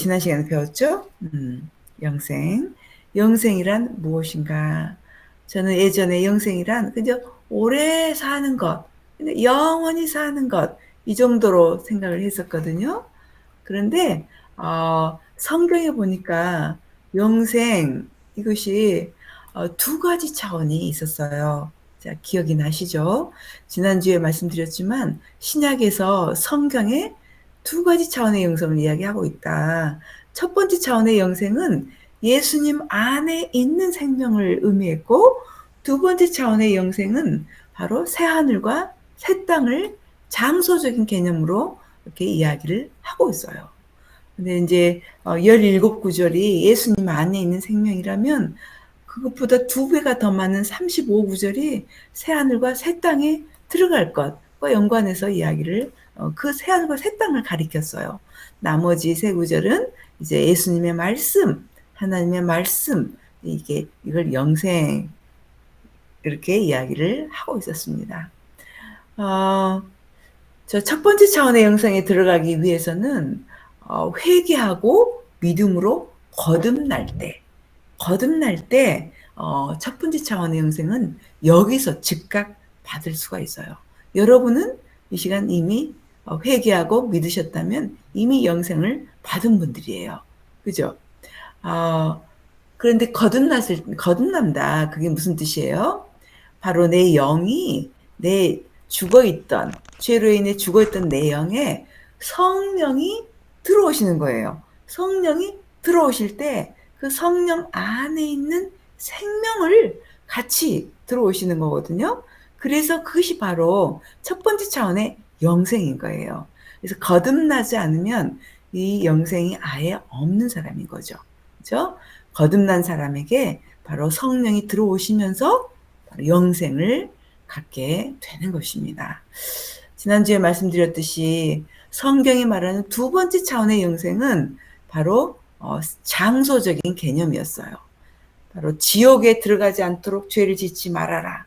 지난 시간에 배웠죠? 영생. 영생이란 무엇인가? 저는 예전에 영생이란 그저 오래 사는 것, 근데 영원히 사는 것, 이 정도로 생각을 했었거든요. 그런데, 성경에 보니까 영생, 이것이 두 가지 차원이 있었어요. 자, 기억이 나시죠? 지난주에 말씀드렸지만, 신약에서 성경에 두 가지 차원의 영생을 이야기하고 있다. 첫 번째 차원의 영생은 예수님 안에 있는 생명을 의미했고, 두 번째 차원의 영생은 바로 새 하늘과 새 땅을 장소적인 개념으로 이렇게 이야기를 하고 있어요. 근데 이제 17구절이 예수님 안에 있는 생명이라면 그것보다 두 배가 더 많은 35구절이 새하늘과 새 땅에 들어갈 것과 연관해서 이야기를 그 새하늘과 새 땅을 가리켰어요. 나머지 세 구절은 이제 예수님의 말씀, 하나님의 말씀, 이걸 영생 이렇게 이야기를 하고 있었습니다. 저 첫 번째 차원의 영성에 들어가기 위해서는 회개하고 믿음으로 거듭날 때 첫 번째 차원의 영생은 여기서 즉각 받을 수가 있어요. 여러분은 이 시간 이미 회개하고 믿으셨다면 이미 영생을 받은 분들이에요. 그죠? 그런데 거듭난다. 그게 무슨 뜻이에요? 바로 내 영이 내 죽어있던, 죄로 인해 죽어있던 내 영에 성령이 들어오시는 거예요. 성령이 들어오실 때 그 성령 안에 있는 생명을 같이 들어오시는 거거든요. 그래서 그것이 바로 첫 번째 차원의 영생인 거예요. 그래서 거듭나지 않으면 이 영생이 아예 없는 사람인 거죠. 그죠? 거듭난 사람에게 바로 성령이 들어오시면서 바로 영생을 갖게 되는 것입니다. 지난주에 말씀드렸듯이 성경이 말하는 두 번째 차원의 영생은 바로 장소적인 개념이었어요. 바로 지옥에 들어가지 않도록 죄를 짓지 말아라.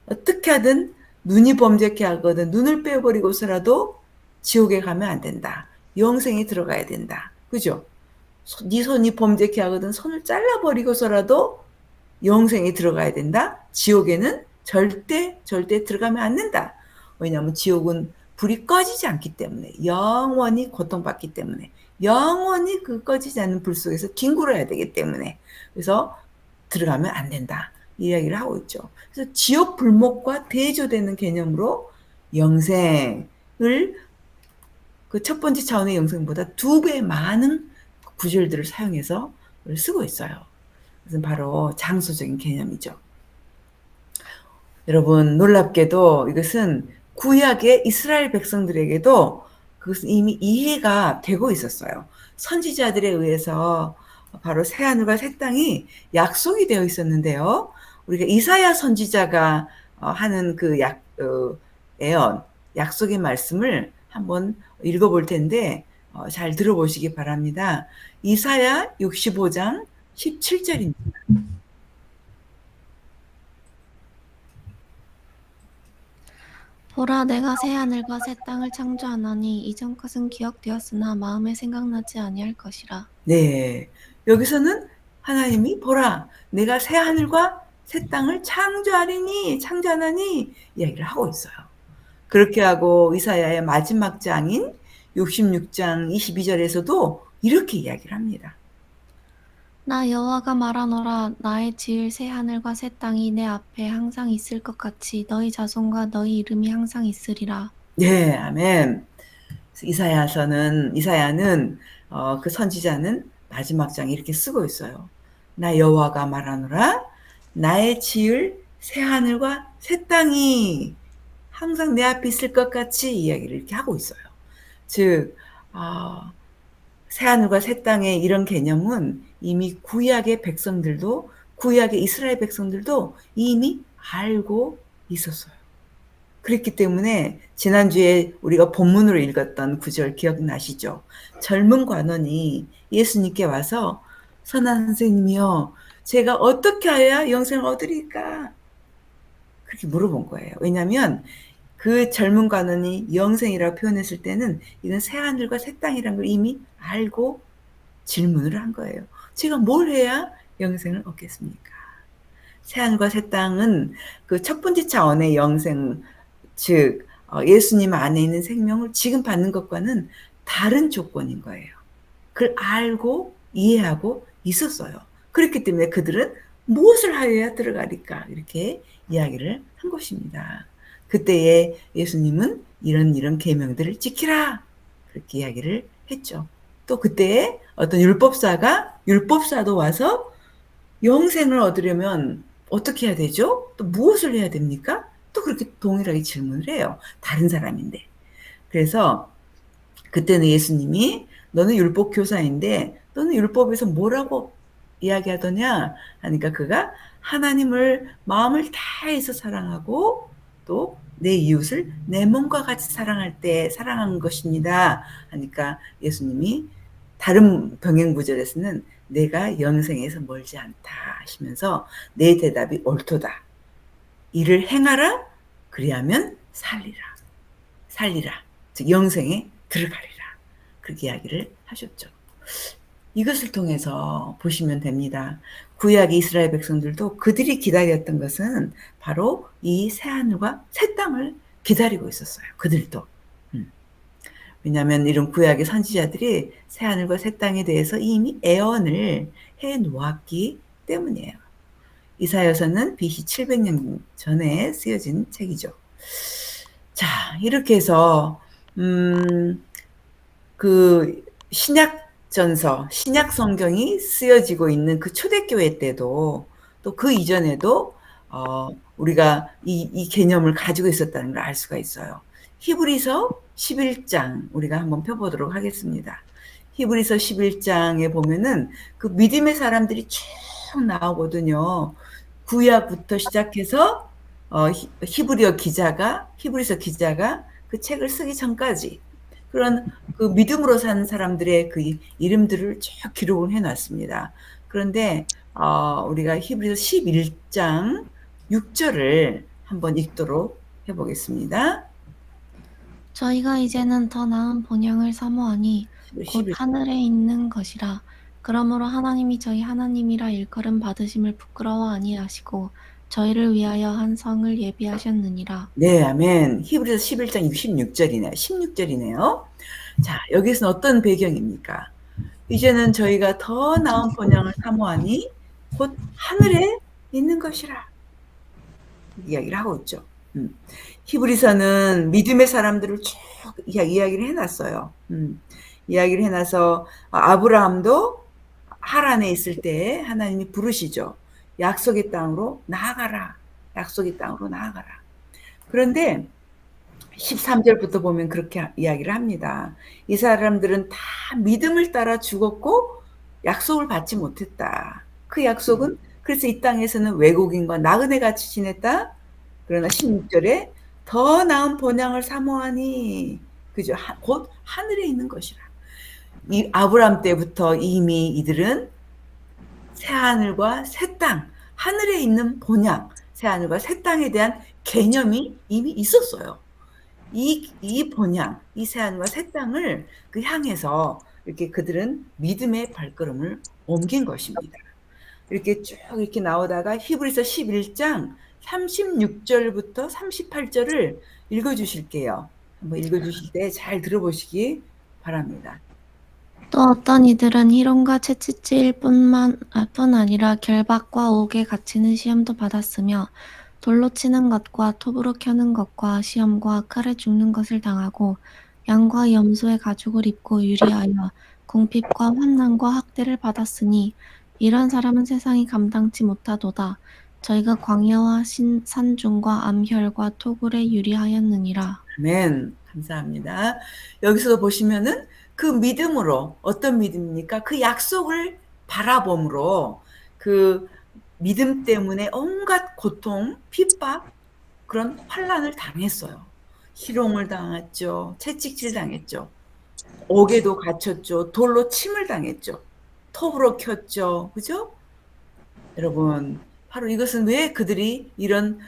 어떻게 하든 눈이 범죄케 하거든 눈을 빼버리고서라도 지옥에 가면 안 된다. 영생에 들어가야 된다. 그죠? 네 손이 범죄케 하거든 손을 잘라버리고서라도 영생에 들어가야 된다. 지옥에는 절대 들어가면 안 된다. 왜냐하면 지옥은 불이 꺼지지 않기 때문에 영원히 고통받기 때문에 영원히 그 꺼지지 않는 불 속에서 뒹굴어야 되기 때문에 그래서 들어가면 안 된다. 이 이야기를 하고 있죠. 그래서 지옥 불목과 대조되는 개념으로 영생을 그 첫 번째 차원의 영생보다 두 배 많은 구절들을 사용해서 쓰고 있어요. 그것은 바로 장소적인 개념이죠. 여러분 놀랍게도 이것은 구약의 이스라엘 백성들에게도 그것은 이미 이해가 되고 있었어요. 선지자들에 의해서 바로 새하늘과 새 땅이 약속이 되어 있었는데요. 우리가 이사야 선지자가 하는 그 예언, 약속의 말씀을 한번 읽어볼 텐데 잘 들어보시기 바랍니다. 이사야 65장 17절입니다. 보라, 내가 새 하늘과 새 땅을 창조하나니 이전 것은 기억되었으나 마음에 생각나지 아니할 것이라. 네. 여기서는 하나님이 보라, 내가 새 하늘과 새 땅을 창조하나니 이야기를 하고 있어요. 그렇게 하고 이사야의 마지막 장인 66장 22절에서도 이렇게 이야기를 합니다. 나 여호와가 말하노라. 나의 지을 새 하늘과 새 땅이 내 앞에 항상 있을 것 같이 너희 자손과 너희 이름이 항상 있으리라. 네, 아멘. 이사야는 그 선지자는 마지막 장에 이렇게 쓰고 있어요. 나 여호와가 말하노라. 나의 지을 새 하늘과 새 땅이 항상 내 앞에 있을 것 같이 이야기를 이렇게 하고 있어요. 즉, 새하늘과 새 땅의 이런 개념은 이미 구약의 이스라엘 백성들도 이미 알고 있었어요. 그랬기 때문에 지난주에 우리가 본문으로 읽었던 구절 기억나시죠? 젊은 관원이 예수님께 와서 선한 선생님이요, 제가 어떻게 해야 영생을 얻으리까? 그렇게 물어본 거예요. 왜냐하면 그 젊은 관원이 영생이라고 표현했을 때는 이건 새 하늘과 새 땅이라는 걸 이미 알고 질문을 한 거예요. 제가 뭘 해야 영생을 얻겠습니까? 새하늘과 새 땅은 그 첫 번째 차원의 영생, 즉 예수님 안에 있는 생명을 지금 받는 것과는 다른 조건인 거예요. 그걸 알고 이해하고 있었어요. 그렇기 때문에 그들은 무엇을 하여야 들어가리까 이렇게 이야기를 한 것입니다. 그때에 예수님은 이런 계명들을 지키라 그렇게 이야기를 했죠. 또 그때에 어떤 율법사도 와서 영생을 얻으려면 어떻게 해야 되죠? 또 무엇을 해야 됩니까? 또 그렇게 동일하게 질문을 해요. 다른 사람인데. 그래서 그때는 예수님이 너는 율법 교사인데 너는 율법에서 뭐라고 이야기하더냐 하니까 그가 하나님을 마음을 다해서 사랑하고 또 내 이웃을 내 몸과 같이 사랑할 때 사랑한 것입니다 하니까 예수님이 다른 병행 구절에서는 내가 영생에서 멀지 않다 하시면서 내 대답이 옳도다. 이를 행하라 그리하면 살리라. 즉 영생에 들어가리라. 그렇게 이야기를 하셨죠. 이것을 통해서 보시면 됩니다. 구약 이스라엘 백성들도 그들이 기다렸던 것은 바로 이 새하늘과 새 땅을 기다리고 있었어요. 그들도. 왜냐하면 이런 구약의 선지자들이 새하늘과 새 땅에 대해서 이미 애언을 해 놓았기 때문이에요. 이사야서는 BC 700년 전에 쓰여진 책이죠. 자, 이렇게 해서 그 신약 성경이 쓰여지고 있는 그 초대교회 때도 또 그 이전에도 우리가 이 개념을 가지고 있었다는 걸 알 수가 있어요. 히브리서 11장 우리가 한번 펴보도록 하겠습니다. 히브리서 11장에 보면은 그 믿음의 사람들이 쭉 나오거든요. 구약부터 시작해서 히브리서 기자가 그 책을 쓰기 전까지 그런 그 믿음으로 사는 사람들의 그 이름들을 쭉 기록을 해놨습니다. 그런데 우리가 히브리서 11장 6절을 한번 읽도록 해보겠습니다. 저희가 이제는 더 나은 본향을 사모하니 곧 11, 하늘에 있는 것이라. 그러므로 하나님이 저희 하나님이라 일컬음 받으심을 부끄러워 아니하시고 저희를 위하여 한 성을 예비하셨느니라. 네, 아멘. 히브리서 11장 66절이네요. 16절이네요. 자, 여기서는 어떤 배경입니까? 이제는 저희가 더 나은 본향을 사모하니 곧 하늘에 있는 것이라. 이야기를 하고 있죠. 히브리서는 믿음의 사람들을 쭉 이야기를 해놨어요. 이야기를 해놔서 아브라함도 하란에 있을 때 하나님이 부르시죠. 약속의 땅으로 나아가라. 약속의 땅으로 나아가라. 그런데 13절부터 보면 그렇게 이야기를 합니다. 이 사람들은 다 믿음을 따라 죽었고 약속을 받지 못했다. 그 약속은 그래서 이 땅에서는 외국인과 나그네 같이 지냈다. 그러나 16절에 더 나은 본향을 사모하니 그죠? 곧 하늘에 있는 것이라. 이 아브라함 때부터 이미 이들은 새 하늘과 새 땅, 하늘에 있는 본향, 새 하늘과 새 땅에 대한 개념이 이미 있었어요. 이 본향, 이 새하늘과 새 땅을 그 향해서 이렇게 그들은 믿음의 발걸음을 옮긴 것입니다. 이렇게 쭉 이렇게 나오다가 히브리서 11장 36절부터 38절을 읽어주실게요. 한번 읽어주실 때 잘 들어보시기 바랍니다. 또 어떤 이들은 희롱과 채찍질 뿐 아니라 결박과 옥에 갇히는 시험도 받았으며 돌로 치는 것과 톱으로 켜는 것과 시험과 칼에 죽는 것을 당하고 양과 염소의 가죽을 입고 유리하여 궁핍과 환난과 학대를 받았으니 이런 사람은 세상이 감당치 못하도다. 저희가 광야와 산중과 암혈과 토굴에 유리하였느니라. 아멘. 감사합니다. 여기서 보시면은 그 믿음으로 어떤 믿음입니까? 그 약속을 바라봄으로 그 믿음 때문에 온갖 고통, 핍박 그런 환난을 당했어요. 희롱을 당했죠. 채찍질 당했죠. 옥에도 갇혔죠. 돌로 침을 당했죠. 톱으로 켰죠. 그죠? 여러분, 바로 이것은 왜 그들이 이런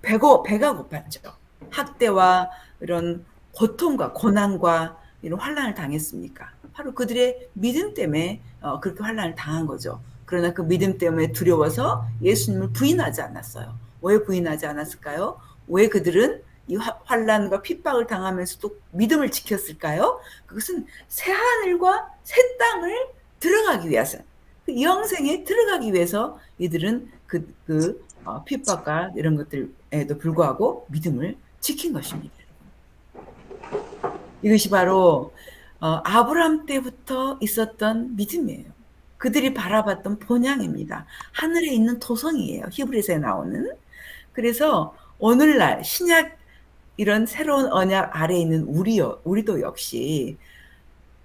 배가 고팠죠. 학대와 이런 고통과 고난과 이런 환난을 당했습니까? 바로 그들의 믿음 때문에 그렇게 환난을 당한 거죠. 그러나 그 믿음 때문에 두려워서 예수님을 부인하지 않았어요. 왜 부인하지 않았을까요? 왜 그들은 이 환난과 핍박을 당하면서도 믿음을 지켰을까요? 그것은 새 하늘과 새 땅을 들어가기 위해서, 그 영생에 들어가기 위해서 이들은 핍박과 이런 것들에도 불구하고 믿음을 지킨 것입니다. 이것이 바로 아브라함 때부터 있었던 믿음이에요. 그들이 바라봤던 본향입니다. 하늘에 있는 토성이에요. 히브리서에 나오는. 그래서 오늘날 신약 이런 새로운 언약 아래에 있는 우리도 역시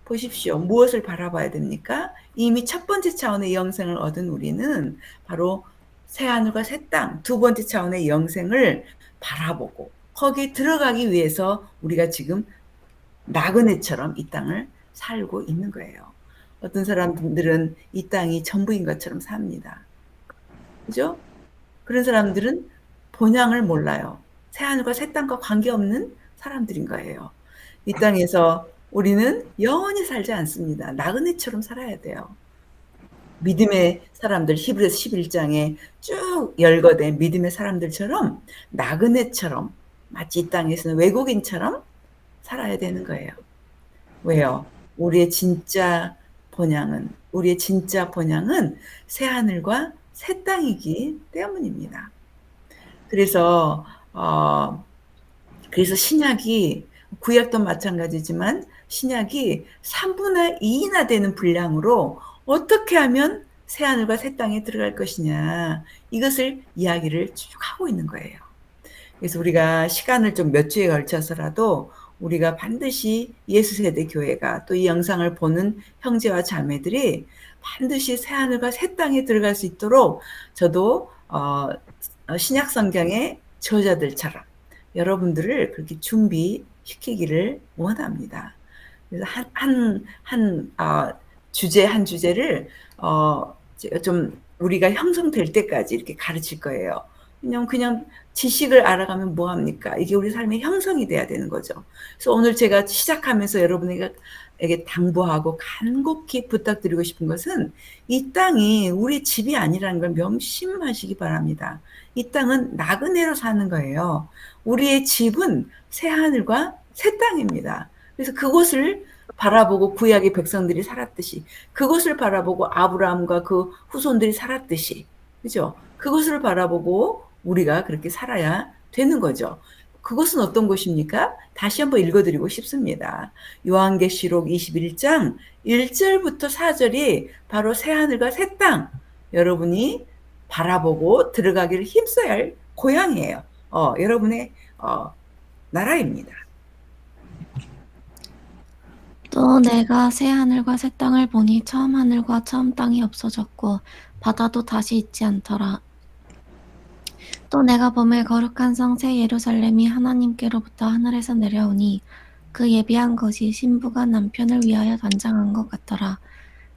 보십시오. 무엇을 바라봐야 됩니까? 이미 첫 번째 차원의 영생을 얻은 우리는 바로 새하늘과 새 땅, 두 번째 차원의 영생을 바라보고 거기에 들어가기 위해서 우리가 지금 나그네처럼 이 땅을 살고 있는 거예요. 어떤 사람들은 이 땅이 전부인 것처럼 삽니다. 그죠? 그런 사람들은 본향을 몰라요. 새하늘과 새 땅과 관계없는 사람들인 거예요. 이 땅에서 우리는 영원히 살지 않습니다. 나그네처럼 살아야 돼요. 믿음의 사람들, 히브리서 11장에 쭉 열거된 믿음의 사람들처럼 나그네처럼 마치 이 땅에서는 외국인처럼 살아야 되는 거예요. 왜요? 우리의 진짜 본향은 새 하늘과 새 땅이기 때문입니다. 그래서 그래서 신약이, 구약도 마찬가지지만 신약이 3분의 2나 되는 분량으로 어떻게 하면 새 하늘과 새 땅에 들어갈 것이냐, 이것을 이야기를 쭉 하고 있는 거예요. 그래서 우리가 시간을 좀 몇 주에 걸쳐서라도 우리가 반드시 예수세대 교회가, 또 이 영상을 보는 형제와 자매들이 반드시 새 하늘과 새 땅에 들어갈 수 있도록 저도 신약 성경의 저자들처럼 여러분들을 그렇게 준비시키기를 원합니다. 그래서 한 주제를 좀 우리가 형성될 때까지 이렇게 가르칠 거예요. 그냥 지식을 알아가면 뭐합니까? 이게 우리 삶의 형성이 돼야 되는 거죠. 그래서 오늘 제가 시작하면서 여러분에게 당부하고 간곡히 부탁드리고 싶은 것은, 이 땅이 우리 집이 아니라는 걸 명심하시기 바랍니다. 이 땅은 나그네로 사는 거예요. 우리의 집은 새 하늘과 새 땅입니다. 그래서 그곳을 바라보고 구약의 백성들이 살았듯이, 그곳을 바라보고 아브라함과 그 후손들이 살았듯이, 그죠? 그것을 바라보고 우리가 그렇게 살아야 되는 거죠. 그것은 어떤 것입니까? 다시 한번 읽어드리고 싶습니다. 요한계시록 21장 1절부터 4절이 바로 새하늘과 새 땅, 여러분이 바라보고 들어가기를 힘써야 할 고향이에요. 여러분의 나라입니다. 또 내가 새 하늘과 새 땅을 보니 처음 하늘과 처음 땅이 없어졌고 바다도 다시 있지 않더라. 또 내가 보매 거룩한 성 새 예루살렘이 하나님께로부터 하늘에서 내려오니 그 예비한 것이 신부가 남편을 위하여 단장한 것 같더라.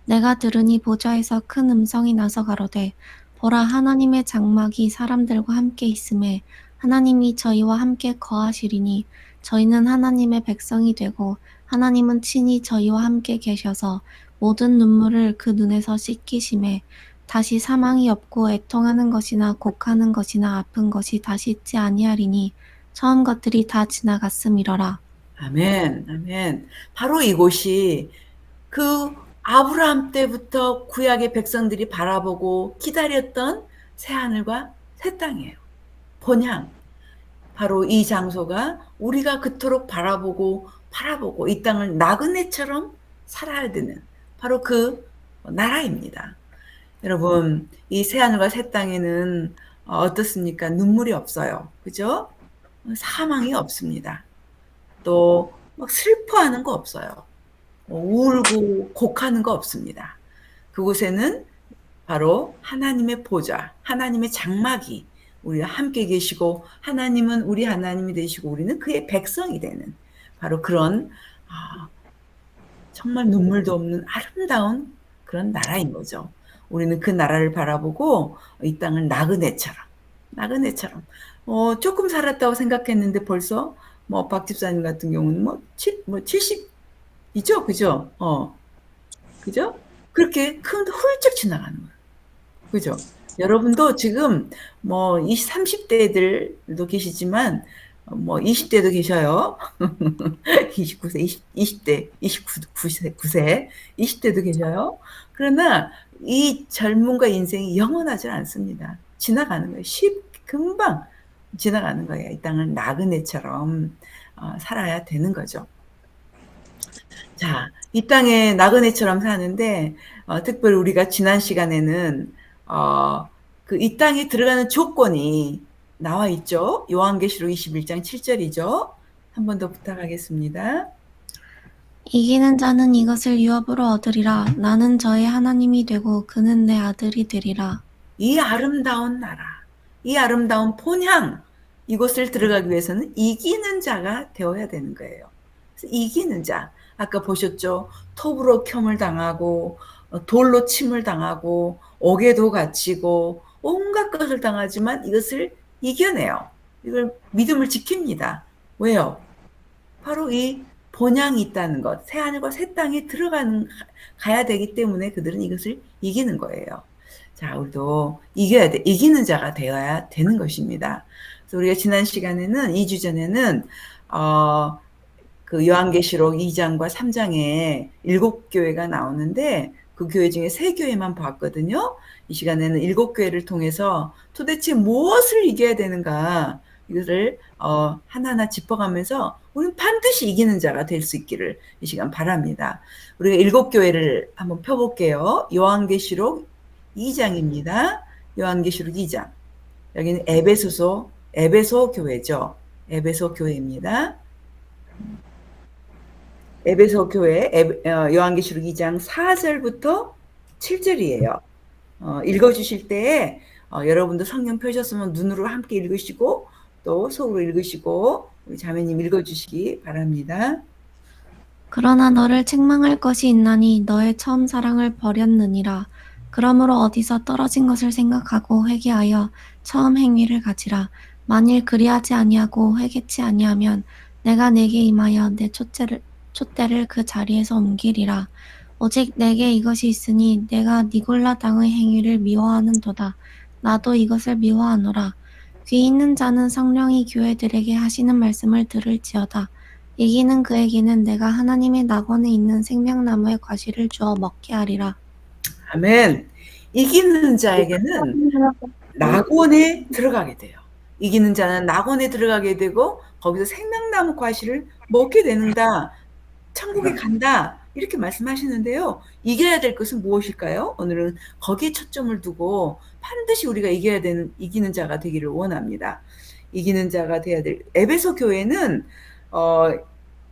내가 들으니 보좌에서 큰 음성이 나서 가로되 보라, 하나님의 장막이 사람들과 함께 있음에 하나님이 저희와 함께 거하시리니 저희는 하나님의 백성이 되고 하나님은 친히 저희와 함께 계셔서 모든 눈물을 그 눈에서 씻기심에 다시 사망이 없고 애통하는 것이나 곡하는 것이나 아픈 것이 다시 있지 아니하리니 처음 것들이 다 지나갔음이러라. 아멘, 아멘. 바로 이곳이 그 아브라함 때부터 구약의 백성들이 바라보고 기다렸던 새 하늘과 새 땅이에요. 본향. 바로 이 장소가 우리가 그토록 바라보고 이 땅을 나그네처럼 살아야 되는 바로 그 나라입니다. 여러분, 이 새하늘과 새 땅에는 어떻습니까? 눈물이 없어요. 그죠? 사망이 없습니다. 또 막 슬퍼하는 거 없어요. 울고 곡하는 거 없습니다. 그곳에는 바로 하나님의 보좌, 하나님의 장막이 우리와 함께 계시고, 하나님은 우리 하나님이 되시고 우리는 그의 백성이 되는 바로 그런 정말 눈물도 없는 아름다운 그런 나라인 거죠. 우리는 그 나라를 바라보고 이 땅을 나그네처럼 조금 살았다고 생각했는데 벌써 박 집사님 같은 경우는 70 있죠? 그죠? 그죠? 그렇게 큰 훌쩍 지나가는 거예요. 그죠? 여러분도 지금 뭐 20, 30대들도 계시지만 뭐 20대도 계셔요. 29세, 20대, 29세, 9세, 20대도 계셔요. 그러나 이 젊음과 인생이 영원하지 않습니다. 지나가는 거예요. 금방 지나가는 거예요. 이 땅을 나그네처럼 살아야 되는 거죠. 자, 이 땅에 나그네처럼 사는데 특별히 우리가 지난 시간에는 어, 그 이 땅에 들어가는 조건이 나와 있죠. 요한계시록 21장 7절이죠. 한 번 더 부탁하겠습니다. 이기는 자는 이것을 유업으로 얻으리라. 나는 저의 하나님이 되고 그는 내 아들이 되리라. 이 아름다운 나라, 이 아름다운 본향, 이곳을 들어가기 위해서는 이기는 자가 되어야 되는 거예요. 그래서 이기는 자, 아까 보셨죠? 톱으로 켬을 당하고 돌로 침을 당하고 옥에도 갇히고 온갖 것을 당하지만 이것을 이겨내요. 이걸 믿음을 지킵니다. 왜요? 바로 이 본향이 있다는 것, 새 하늘과 새 땅에 가야 되기 때문에 그들은 이것을 이기는 거예요. 자, 우리도 이겨야 돼. 이기는 자가 되어야 되는 것입니다. 그래서 우리가 지난 시간에는, 2주 전에는, 그 요한계시록 2장과 3장에 7교회가 나오는데 그 교회 중에 3교회만 봤거든요. 이 시간에는 7교회를 통해서 도대체 무엇을 이겨야 되는가 이것을 하나하나 짚어가면서 우리는 반드시 이기는 자가 될 수 있기를 이 시간 바랍니다. 우리가 7교회를 한번 펴볼게요. 요한계시록 2장입니다. 요한계시록 2장. 여기는 에베소 교회죠. 에베소 교회입니다. 에베소 교회 요한계시록 2장 4절부터 7절이에요. 읽어주실 때에 여러분도 성경 펴셨으면 눈으로 함께 읽으시고 또 속으로 읽으시고 우리 자매님 읽어주시기 바랍니다. 그러나 너를 책망할 것이 있나니 너의 처음 사랑을 버렸느니라. 그러므로 어디서 떨어진 것을 생각하고 회개하여 처음 행위를 가지라. 만일 그리하지 아니하고 회개치 아니하면 내가 네게 임하여 내 촛대를 그 자리에서 옮기리라. 오직 내게 이것이 있으니 내가 니골라 당의 행위를 미워하는도다. 나도 이것을 미워하노라. 귀 있는 자는 성령이 교회들에게 하시는 말씀을 들을지어다. 이기는 그에게는 내가 하나님의 낙원에 있는 생명나무의 과실을 주어 먹게 하리라. 아멘. 이기는 자에게는 낙원에 들어가게 돼요. 이기는 자는 낙원에 들어가게 되고 거기서 생명나무 과실을 먹게 되는다. 천국에 간다. 이렇게 말씀하시는데요. 이겨야 될 것은 무엇일까요? 오늘은 거기에 초점을 두고 반드시 우리가 이기는 자가 되기를 원합니다. 이기는 자가 돼야 될, 에베소 교회는,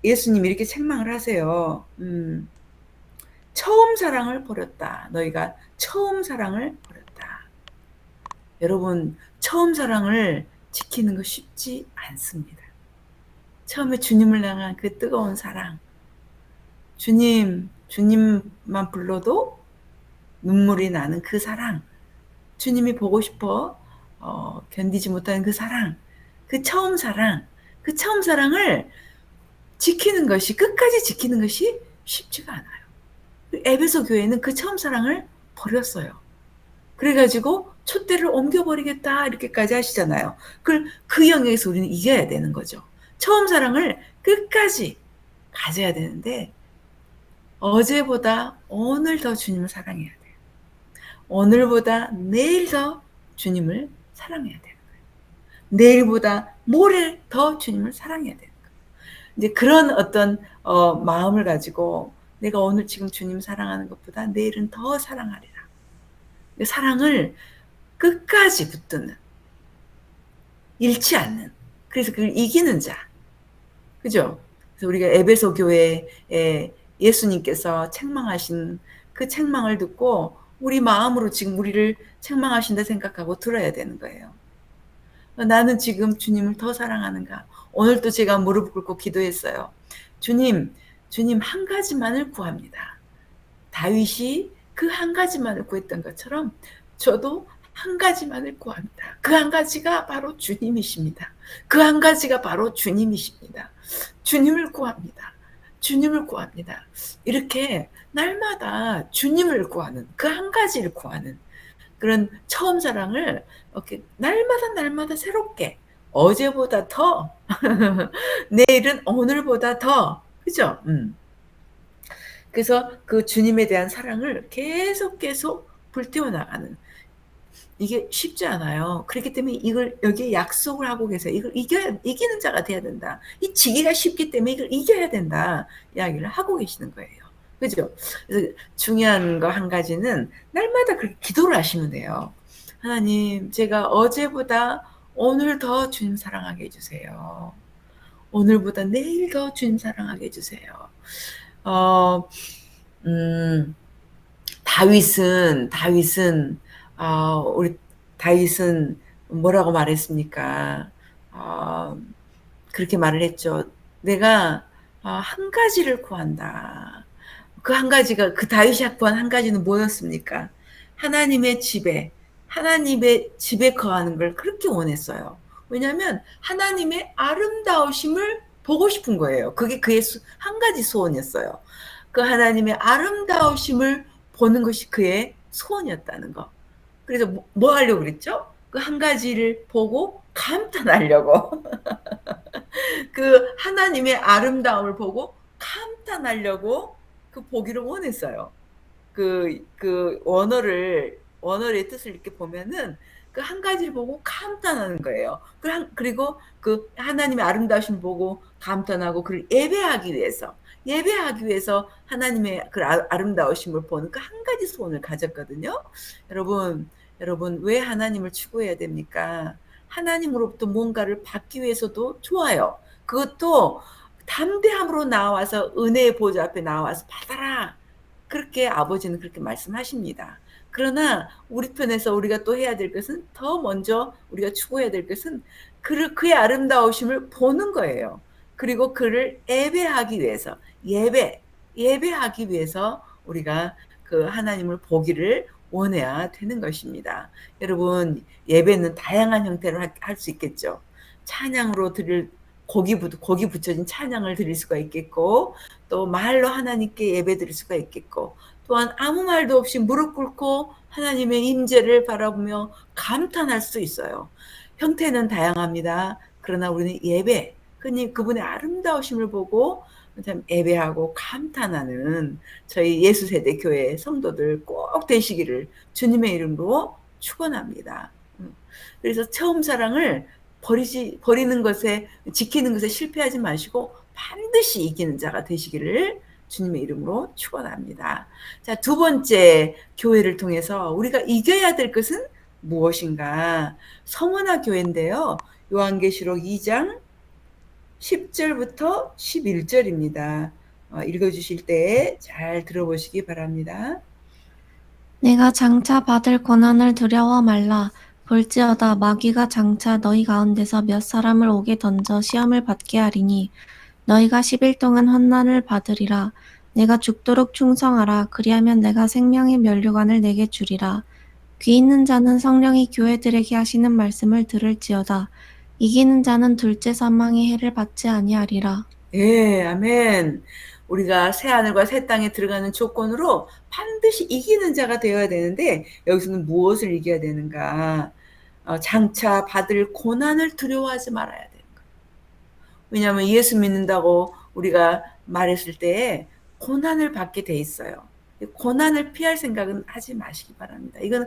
예수님이 이렇게 책망을 하세요. 처음 사랑을 버렸다. 너희가 처음 사랑을 버렸다. 여러분, 처음 사랑을 지키는 거 쉽지 않습니다. 처음에 주님을 향한 그 뜨거운 사랑, 주님만 불러도 눈물이 나는 그 사랑, 주님이 보고 싶어 견디지 못하는 그 사랑, 그 처음 사랑, 그 처음 사랑을 끝까지 지키는 것이 쉽지가 않아요. 에베소 교회는 그 처음 사랑을 버렸어요. 그래가지고 촛대를 옮겨버리겠다 이렇게까지 하시잖아요. 그 영역에서 우리는 이겨야 되는 거죠. 처음 사랑을 끝까지 가져야 되는데 어제보다 오늘 더 주님을 사랑해야 돼요. 오늘보다 내일 더 주님을 사랑해야 되는 거예요. 내일보다 모레 더 주님을 사랑해야 되는 거예요. 이제 그런 어떤 마음을 가지고 내가 오늘 지금 주님 사랑하는 것보다 내일은 더 사랑하리라. 사랑을 끝까지 붙드는, 잃지 않는, 그래서 그걸 이기는 자. 그죠? 그래서 우리가 에베소 교회에 예수님께서 책망하신 그 책망을 듣고 우리 마음으로 지금 우리를 책망하신다 생각하고 들어야 되는 거예요. 나는 지금 주님을 더 사랑하는가? 오늘도 제가 무릎 꿇고 기도했어요. 주님 한 가지만을 구합니다. 다윗이 그 한 가지만을 구했던 것처럼 저도 한 가지만을 구합니다. 그 한 가지가 바로 주님이십니다. 그 한 가지가 바로 주님이십니다. 주님을 구합니다. 주님을 구합니다. 이렇게 날마다 주님을 구하는, 그 한 가지를 구하는 그런 처음 사랑을 이렇게 날마다 새롭게, 어제보다 더, 내일은 오늘보다 더, 그죠? 그래서 그 주님에 대한 사랑을 계속 불태워 나가는, 이게 쉽지 않아요. 그렇기 때문에 이걸 여기에 약속을 하고 계세요. 이걸 이기는 자가 돼야 된다. 이 지기가 쉽기 때문에 이걸 이겨야 된다. 이야기를 하고 계시는 거예요. 그죠? 그래서 중요한 거 한 가지는 날마다 그렇게 기도를 하시면 돼요. 하나님, 제가 어제보다 오늘 더 주님 사랑하게 해주세요. 오늘보다 내일 더 주님 사랑하게 해주세요. 어, 음, 다윗은 우리 다윗은 뭐라고 말했습니까? 어, 그렇게 말을 했죠. 내가 한 가지를 구한다. 그 한 가지가, 그 다윗이 구한 한 가지는 뭐였습니까? 하나님의 집에 하나님의 집에 거하는 걸 그렇게 원했어요. 왜냐하면 하나님의 아름다우심을 보고 싶은 거예요. 그게 그의 한 가지 소원이었어요. 그 하나님의 아름다우심을 보는 것이 그의 소원이었다는 거. 그래서 뭐 하려고 그랬죠? 그 한 가지를 보고 감탄하려고. 그 하나님의 아름다움을 보고 감탄하려고 그 보기를 원했어요. 그 원어의 뜻을 이렇게 보면은 그 한 가지를 보고 감탄하는 거예요. 그리고 그 하나님의 아름다우심 보고 감탄하고 그를 예배하기 위해서 하나님의 그 아름다우심을 보는 그 한 가지 소원을 가졌거든요. 여러분 왜 하나님을 추구해야 됩니까? 하나님으로부터 뭔가를 받기 위해서도 좋아요. 그것도 담대함으로 나와서 은혜의 보좌 앞에 나와서 받아라. 그렇게 아버지는 그렇게 말씀하십니다. 그러나 우리 편에서 우리가 또 해야 될 것은, 더 먼저 우리가 추구해야 될 것은 그의 아름다우심을 보는 거예요. 그리고 그를 예배하기 위해서, 예배하기 위해서 우리가 그 하나님을 보기를 원해야 되는 것입니다. 여러분, 예배는 다양한 형태로 할 수 있겠죠. 찬양으로 고기 붙여진 찬양을 드릴 수가 있겠고, 또 말로 하나님께 예배 드릴 수가 있겠고, 또한 아무 말도 없이 무릎 꿇고 하나님의 임재를 바라보며 감탄할 수 있어요. 형태는 다양합니다. 그러나 우리는 그분의 아름다우심을 보고 참 예배하고 감탄하는 저희 예수세대 교회 성도들 꼭 되시기를 주님의 이름으로 축원합니다. 그래서 처음 사랑을 버리는 것에, 지키는 것에 실패하지 마시고 반드시 이기는 자가 되시기를 주님의 이름으로 축원합니다. 자, 두 번째, 교회를 통해서 우리가 이겨야 될 것은 무엇인가? 성원아 교회인데요. 요한계시록 2장 10절부터 11절입니다. 읽어주실 때 잘 들어보시기 바랍니다. 내가 장차 받을 고난을 두려워 말라. 볼지어다 마귀가 장차 너희 가운데서 몇 사람을 옥에 던져 시험을 받게 하리니 너희가 10일 동안 환난을 받으리라. 내가 죽도록 충성하라. 그리하면 내가 생명의 면류관을 내게 주리라. 귀 있는 자는 성령이 교회들에게 하시는 말씀을 들을지어다. 이기는 자는 둘째 사망의 해를 받지 아니하리라. 예, 아멘. 우리가 새 하늘과 새 땅에 들어가는 조건으로 반드시 이기는 자가 되어야 되는데, 여기서는 무엇을 이겨야 되는가? 장차 받을 고난을 두려워하지 말아야 되는 거예요. 왜냐하면 예수 믿는다고 우리가 말했을 때 고난을 받게 돼 있어요. 고난을 피할 생각은 하지 마시기 바랍니다. 이건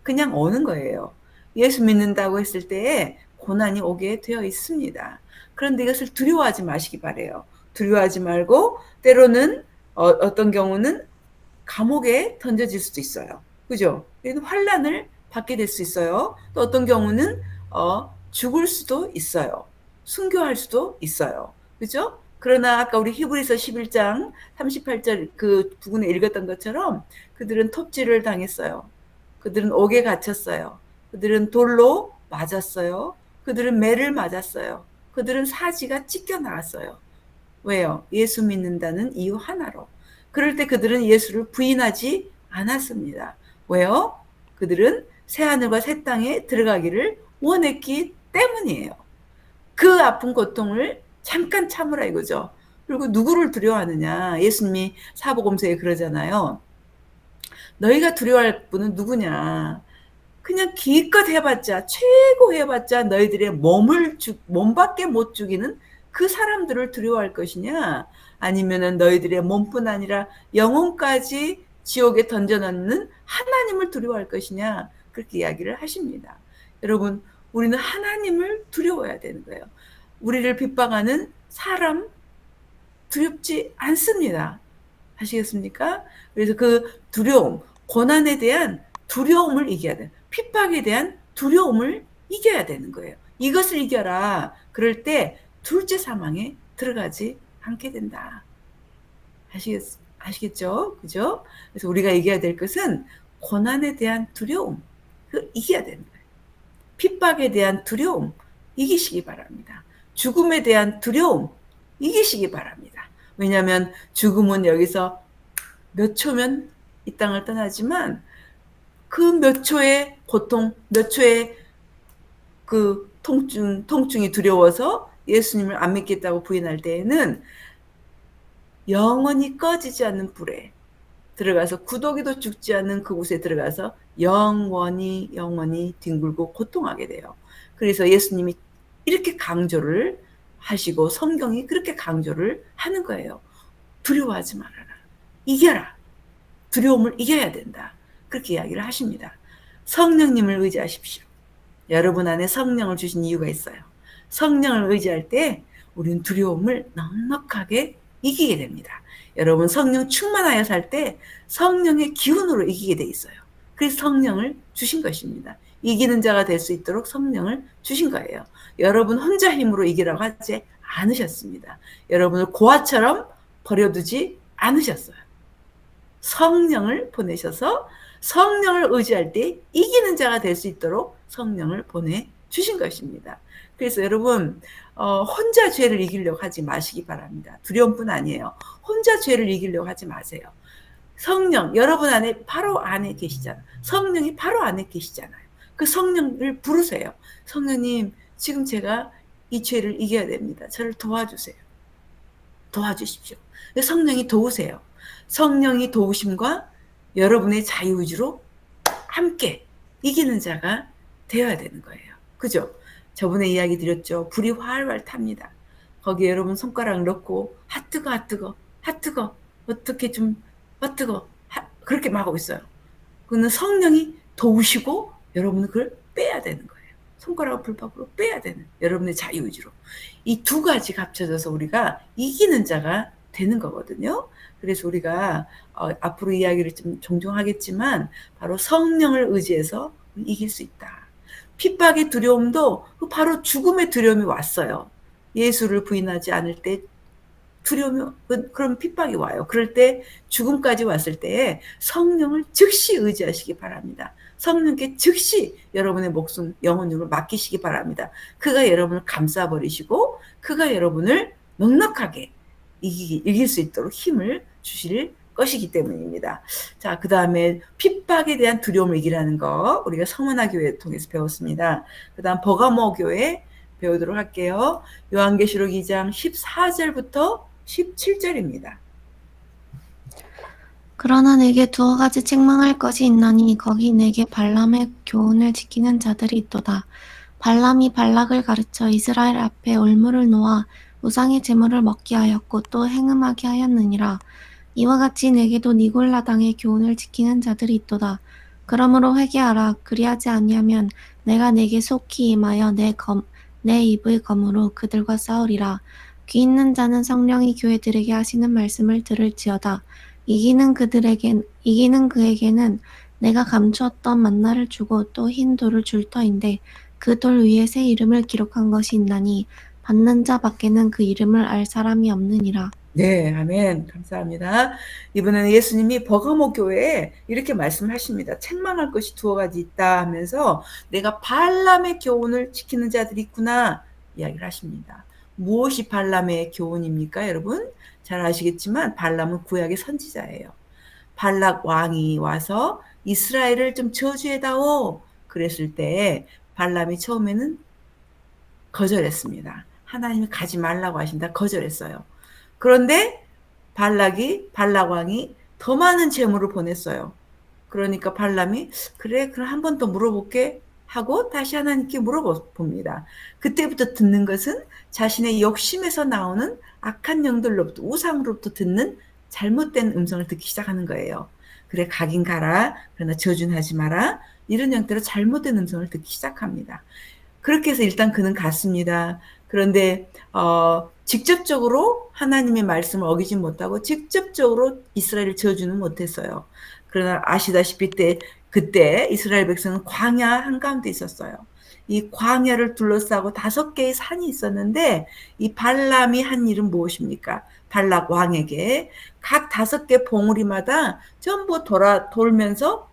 그냥 오는 거예요. 예수 믿는다고 했을 때에 고난이 오게 되어 있습니다. 그런데 이것을 두려워하지 마시기 바래요. 두려워하지 말고, 때로는 어떤 경우는 감옥에 던져질 수도 있어요. 그죠? 환란을 받게 될 수 있어요. 또 어떤 경우는 죽을 수도 있어요. 순교할 수도 있어요. 그죠? 그러나 아까 우리 히브리서 11장 38절 그 부분에 읽었던 것처럼 그들은 톱질을 당했어요. 그들은 옥에 갇혔어요. 그들은 돌로 맞았어요. 그들은 매를 맞았어요. 그들은 사지가 찢겨 나갔어요. 왜요? 예수 믿는다는 이유 하나로. 그럴 때 그들은 예수를 부인하지 않았습니다. 왜요? 그들은 새하늘과 새 땅에 들어가기를 원했기 때문이에요. 그 아픈 고통을 잠깐 참으라 이거죠. 그리고 누구를 두려워하느냐? 예수님이 사복음서에 그러잖아요. 너희가 두려워할 분은 누구냐? 그냥 기껏 해봤자, 최고 해봤자 너희들의 몸밖에 못 죽이는 그 사람들을 두려워할 것이냐? 아니면은 너희들의 몸뿐 아니라 영혼까지 지옥에 던져넣는 하나님을 두려워할 것이냐? 그렇게 이야기를 하십니다. 여러분, 우리는 하나님을 두려워해야 되는 거예요. 우리를 핍박하는 사람 두렵지 않습니다. 아시겠습니까? 그래서 그 두려움, 고난에 대한 두려움을 이겨야 돼요. 핍박에 대한 두려움을 이겨야 되는 거예요. 이것을 이겨라. 그럴 때 둘째 사망에 들어가지 않게 된다. 아시겠죠? 그죠? 그래서 우리가 이겨야 될 것은 고난에 대한 두려움, 그 이겨야 되는 거예요. 핍박에 대한 두려움, 이기시기 바랍니다. 죽음에 대한 두려움, 이기시기 바랍니다. 왜냐하면 죽음은 여기서 몇 초면 이 땅을 떠나지만 그 몇 초의 고통, 몇 초의 그 통증이 두려워서 예수님을 안 믿겠다고 부인할 때에는 영원히 꺼지지 않는 불에 들어가서 구더기도 죽지 않는 그곳에 들어가서 영원히 뒹굴고 고통하게 돼요. 그래서 예수님이 이렇게 강조를 하시고 성경이 그렇게 강조를 하는 거예요. 두려워하지 말아라. 이겨라. 두려움을 이겨야 된다. 그렇게 이야기를 하십니다. 성령님을 의지하십시오. 여러분 안에 성령을 주신 이유가 있어요. 성령을 의지할 때 우리는 두려움을 넉넉하게 이기게 됩니다. 여러분 성령 충만하여 살 때 성령의 기운으로 이기게 돼 있어요. 그래서 성령을 주신 것입니다. 이기는 자가 될 수 있도록 성령을 주신 거예요. 여러분 혼자 힘으로 이기라고 하지 않으셨습니다. 여러분을 고아처럼 버려두지 않으셨어요. 성령을 보내셔서 성령을 의지할 때 이기는 자가 될 수 있도록 성령을 보내주신 것입니다. 그래서 여러분 혼자 죄를 이기려고 하지 마시기 바랍니다. 두려움뿐 아니에요. 혼자 죄를 이기려고 하지 마세요. 성령, 여러분 안에 바로 안에 계시잖아요. 성령이 바로 안에 계시잖아요. 그 성령을 부르세요. 성령님, 지금 제가 이 죄를 이겨야 됩니다. 저를 도와주세요. 도와주십시오. 성령이 도우세요. 성령이 도우심과 여러분의 자유의지로 함께 이기는 자가 되어야 되는 거예요. 그죠? 저번에 이야기 드렸죠. 불이 활활 탑니다. 거기에 여러분 손가락 넣고 핫뜨거 어떻게 좀 뜨거 그렇게 막 하고 있어요. 그는 성령이 도우시고 여러분은 그걸 빼야 되는 거예요. 손가락을 불 밖으로 빼야 되는 여러분의 자유의지로. 이 두 가지가 합쳐져서 우리가 이기는 자가 되는 거거든요. 그래서 우리가 앞으로 이야기를 좀 종종 하겠지만 바로 성령을 의지해서 이길 수 있다. 핍박의 두려움도 바로 죽음의 두려움이 왔어요. 예수를 부인하지 않을 때 두려움이 그런 핍박이 와요. 그럴 때 죽음까지 왔을 때에 성령을 즉시 의지하시기 바랍니다. 성령께 즉시 여러분의 목숨 영혼으로 맡기시기 바랍니다. 그가 여러분을 감싸버리시고 그가 여러분을 넉넉하게 이길 수 있도록 힘을 주실 것이기 때문입니다. 자, 그 다음에 핍박에 대한 두려움을 이기라는 거 우리가 성원아 교회 통해서 배웠습니다. 그 다음 버가모 교회 배우도록 할게요. 요한계시록 2장 14절부터 17절입니다. 그러나 내게 두어 가지 책망할 것이 있나니 거기 내게 발람의 교훈을 지키는 자들이 있도다. 발람이 발락을 가르쳐 이스라엘 앞에 올무를 놓아 우상의 제물을 먹게 하였고 또 행음하게 하였느니라. 이와 같이 내게도 니골라 당의 교훈을 지키는 자들이 있도다. 그러므로 회개하라. 그리하지 아니하면 내가 내게 속히 임하여 내 입의 검으로 그들과 싸우리라. 귀 있는 자는 성령이 교회들에게 하시는 말씀을 들을지어다. 이기는 그에게는 내가 감추었던 만나를 주고 또 흰 돌을 줄 터인데 그 돌 위에 새 이름을 기록한 것이 있나니 받는 자 밖에는 그 이름을 알 사람이 없느니라. 네, 아멘. 감사합니다. 이번에는 예수님이 버가모 교회에 이렇게 말씀하십니다. 책망할 것이 두어 가지 있다 하면서 내가 발람의 교훈을 지키는 자들이 있구나 이야기를 하십니다. 무엇이 발람의 교훈입니까, 여러분? 잘 아시겠지만 발람은 구약의 선지자예요. 발락 왕이 와서 이스라엘을 좀 저주해다오 그랬을 때 발람이 처음에는 거절했습니다. 하나님이 가지 말라고 하신다 거절했어요. 그런데 발락 왕이 더 많은 재물을 보냈어요. 그러니까 발람이 그래 그럼 한 번 더 물어볼게 하고 다시 하나님께 물어봅니다. 그때부터 듣는 것은 자신의 욕심에서 나오는 악한 영들로부터 우상으로부터 듣는 잘못된 음성을 듣기 시작하는 거예요. 그래 가긴 가라 그러나 저주는 하지 마라 이런 형태로 잘못된 음성을 듣기 시작합니다. 그렇게 해서 일단 그는 갔습니다. 그런데 직접적으로 하나님의 말씀을 어기지 못하고 직접적으로 이스라엘을 저주는 못했어요. 그러나 아시다시피 그때 이스라엘 백성은 광야 한가운데 있었어요. 이 광야를 둘러싸고 5개의 산이 있었는데 이 발람이 한 일은 무엇입니까? 발락 왕에게 각 5개 봉우리마다 전부 돌면서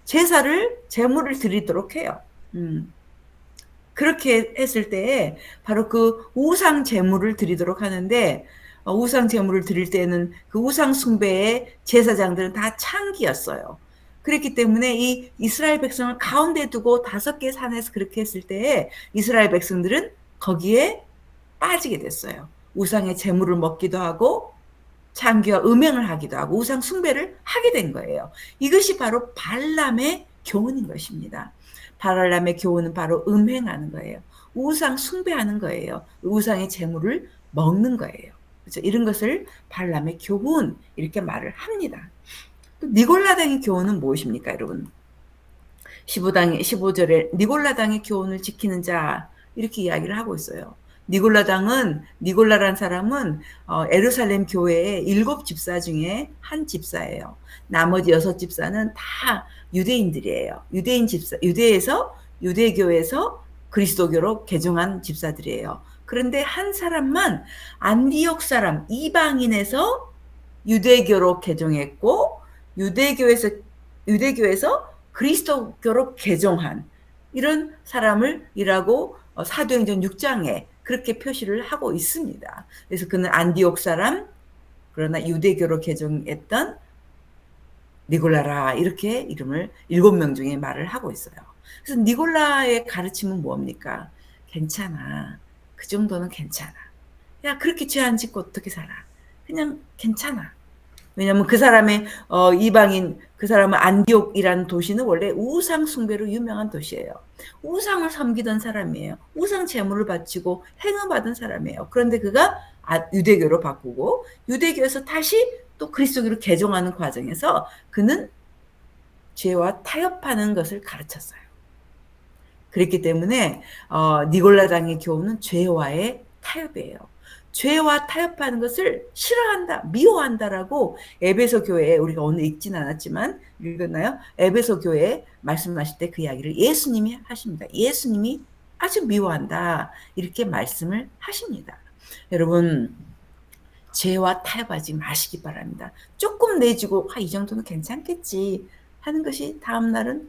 제물을 드리도록 해요. 그렇게 했을 때에 바로 그 우상 제물을 드리도록 하는데 우상 제물을 드릴 때는 그 우상 숭배의 제사장들은 다 창기였어요. 그랬기 때문에 이 이스라엘 백성을 가운데 두고 5개 산에서 그렇게 했을 때에 이스라엘 백성들은 거기에 빠지게 됐어요. 우상의 제물을 먹기도 하고 창기와 음행을 하기도 하고 우상 숭배를 하게 된 거예요. 이것이 바로 발람의 교훈인 것입니다. 발람의 교훈은 바로 음행하는 거예요. 우상 숭배하는 거예요. 우상의 재물을 먹는 거예요. 그렇죠? 이런 것을 발람의 교훈 이렇게 말을 합니다. 니골라당의 교훈은 무엇입니까, 여러분? 15절에 니골라당의 교훈을 지키는 자 이렇게 이야기를 하고 있어요. 니골라라는 사람은 예루살렘 교회의 7집사 중에 한 집사예요. 나머지 6집사는 다 유대인들이에요. 유대교에서 그리스도교로 개종한 집사들이에요. 그런데 한 사람만 안디옥 사람 이방인에서 유대교로 개종했고 유대교에서 그리스도교로 개종한 이런 사람이라고 사도행전 6장에 그렇게 표시를 하고 있습니다. 그래서 그는 안디옥 사람 그러나 유대교로 개종했던 니골라라 이렇게 이름을 7명 중에 말을 하고 있어요. 그래서 니골라의 가르침은 뭡니까? 괜찮아. 그 정도는 괜찮아. 야 그렇게 죄 안 짓고 어떻게 살아? 그냥 괜찮아. 왜냐하면 그 사람의 이방인 그 사람은 안디옥이라는 도시는 원래 우상 숭배로 유명한 도시예요. 우상을 섬기던 사람이에요. 우상 제물을 바치고 행음받은 사람이에요. 그런데 그가 유대교로 바꾸고 유대교에서 다시 또 그리스도교로 개종하는 과정에서 그는 죄와 타협하는 것을 가르쳤어요. 그랬기 때문에 니골라당의 교훈은 죄와의 타협이에요. 죄와 타협하는 것을 싫어한다, 미워한다라고 에베소 교회에 우리가 오늘 읽진 않았지만 읽었나요? 에베소 교회에 말씀하실 때 그 이야기를 예수님이 하십니다. 예수님이 아주 미워한다 이렇게 말씀을 하십니다. 여러분 죄와 타협하지 마시기 바랍니다. 조금 내주고 이 정도는 괜찮겠지 하는 것이 다음번에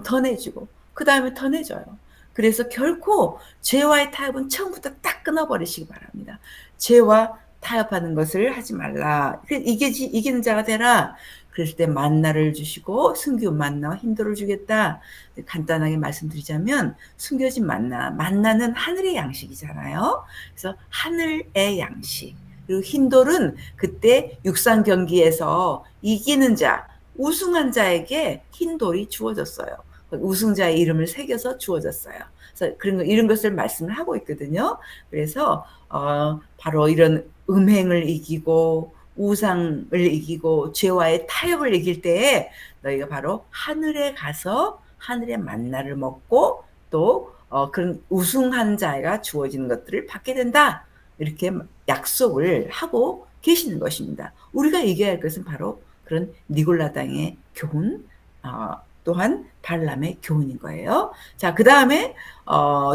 더 내주고 그 다음에 더 내줘요. 그래서 결코 죄와의 타협은 처음부터 딱 끊어버리시기 바랍니다. 죄와 타협하는 것을 하지 말라. 이기는 자가 되라. 그랬을 때 만나를 주시고 숨겨진 만나와 힌도를 주겠다. 간단하게 말씀드리자면 숨겨진 만나는 하늘의 양식이잖아요. 그래서 하늘의 양식. 그리고 힌돌은 그때 육상 경기에서 이기는 자, 우승한 자에게 힌돌이 주어졌어요. 우승자의 이름을 새겨서 주어졌어요. 그래서 이런 것을 말씀을 하고 있거든요. 그래서 바로 이런 음행을 이기고 우상을 이기고 죄와의 타협을 이길 때에 너희가 바로 하늘에 가서 하늘의 만나를 먹고 또 그런 우승한 자가 주어지는 것들을 받게 된다. 이렇게 약속을 하고 계시는 것입니다. 우리가 얘기해야 할 것은 바로 그런 니골라당의 교훈, 또한 발람의 교훈인 거예요. 자, 그 다음에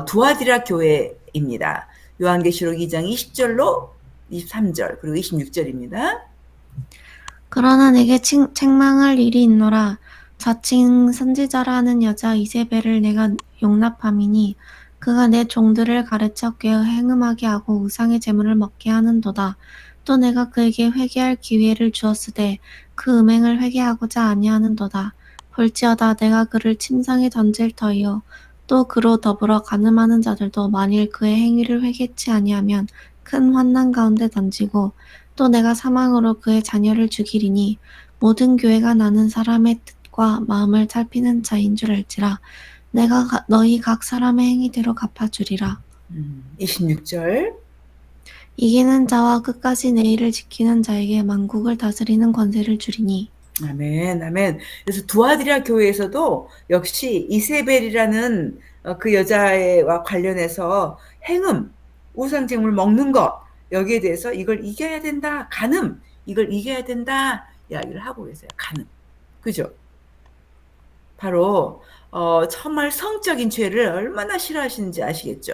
두아디라 교회입니다. 요한계시록 2장 20절로 23절 그리고 26절입니다. 그러나 내게 책망할 일이 있노라. 자칭 선지자라는 여자 이세벨을 내가 용납함이니 그가 내 종들을 가르쳐 꾀어 행음하게 하고 우상의 제물을 먹게 하는도다. 또 내가 그에게 회개할 기회를 주었으되 그 음행을 회개하고자 아니하는도다. 볼지어다 내가 그를 침상에 던질 터이요 또 그로 더불어 간음하는 자들도 만일 그의 행위를 회개치 아니하면 큰 환난 가운데 던지고 또 내가 사망으로 그의 자녀를 죽이리니 모든 교회가 나는 사람의 뜻과 마음을 살피는 자인 줄 알지라. 내가 너희 각 사람의 행위대로 갚아주리라. 26절. 이기는 자와 끝까지 내 일을 지키는 자에게 만국을 다스리는 권세를 주리니. 아멘, 아멘. 그래서 두아디라 교회에서도 역시 이세벨이라는 그 여자와 관련해서 행음, 우상쟁물 먹는 것, 여기에 대해서 이걸 이겨야 된다. 간음, 이걸 이겨야 된다. 이야기를 하고 계세요. 간음. 그죠? 바로 정말 성적인 죄를 얼마나 싫어하시는지 아시겠죠?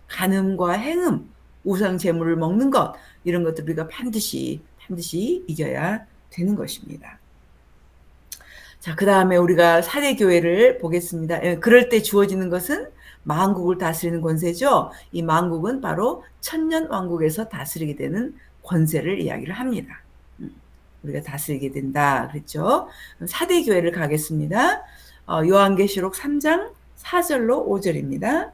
간음과 행음, 우상 제물을 먹는 것, 이런 것들 우리가 반드시 이겨야 되는 것입니다. 자, 그 다음에 우리가 사대교회를 보겠습니다. 그럴 때 주어지는 것은 만국을 다스리는 권세죠. 이 만국은 바로 천년왕국에서 다스리게 되는 권세를 이야기를 합니다. 우리가 다스리게 된다 그랬죠. 사대교회를 가겠습니다. 요한계시록 3장 4절로 5절입니다.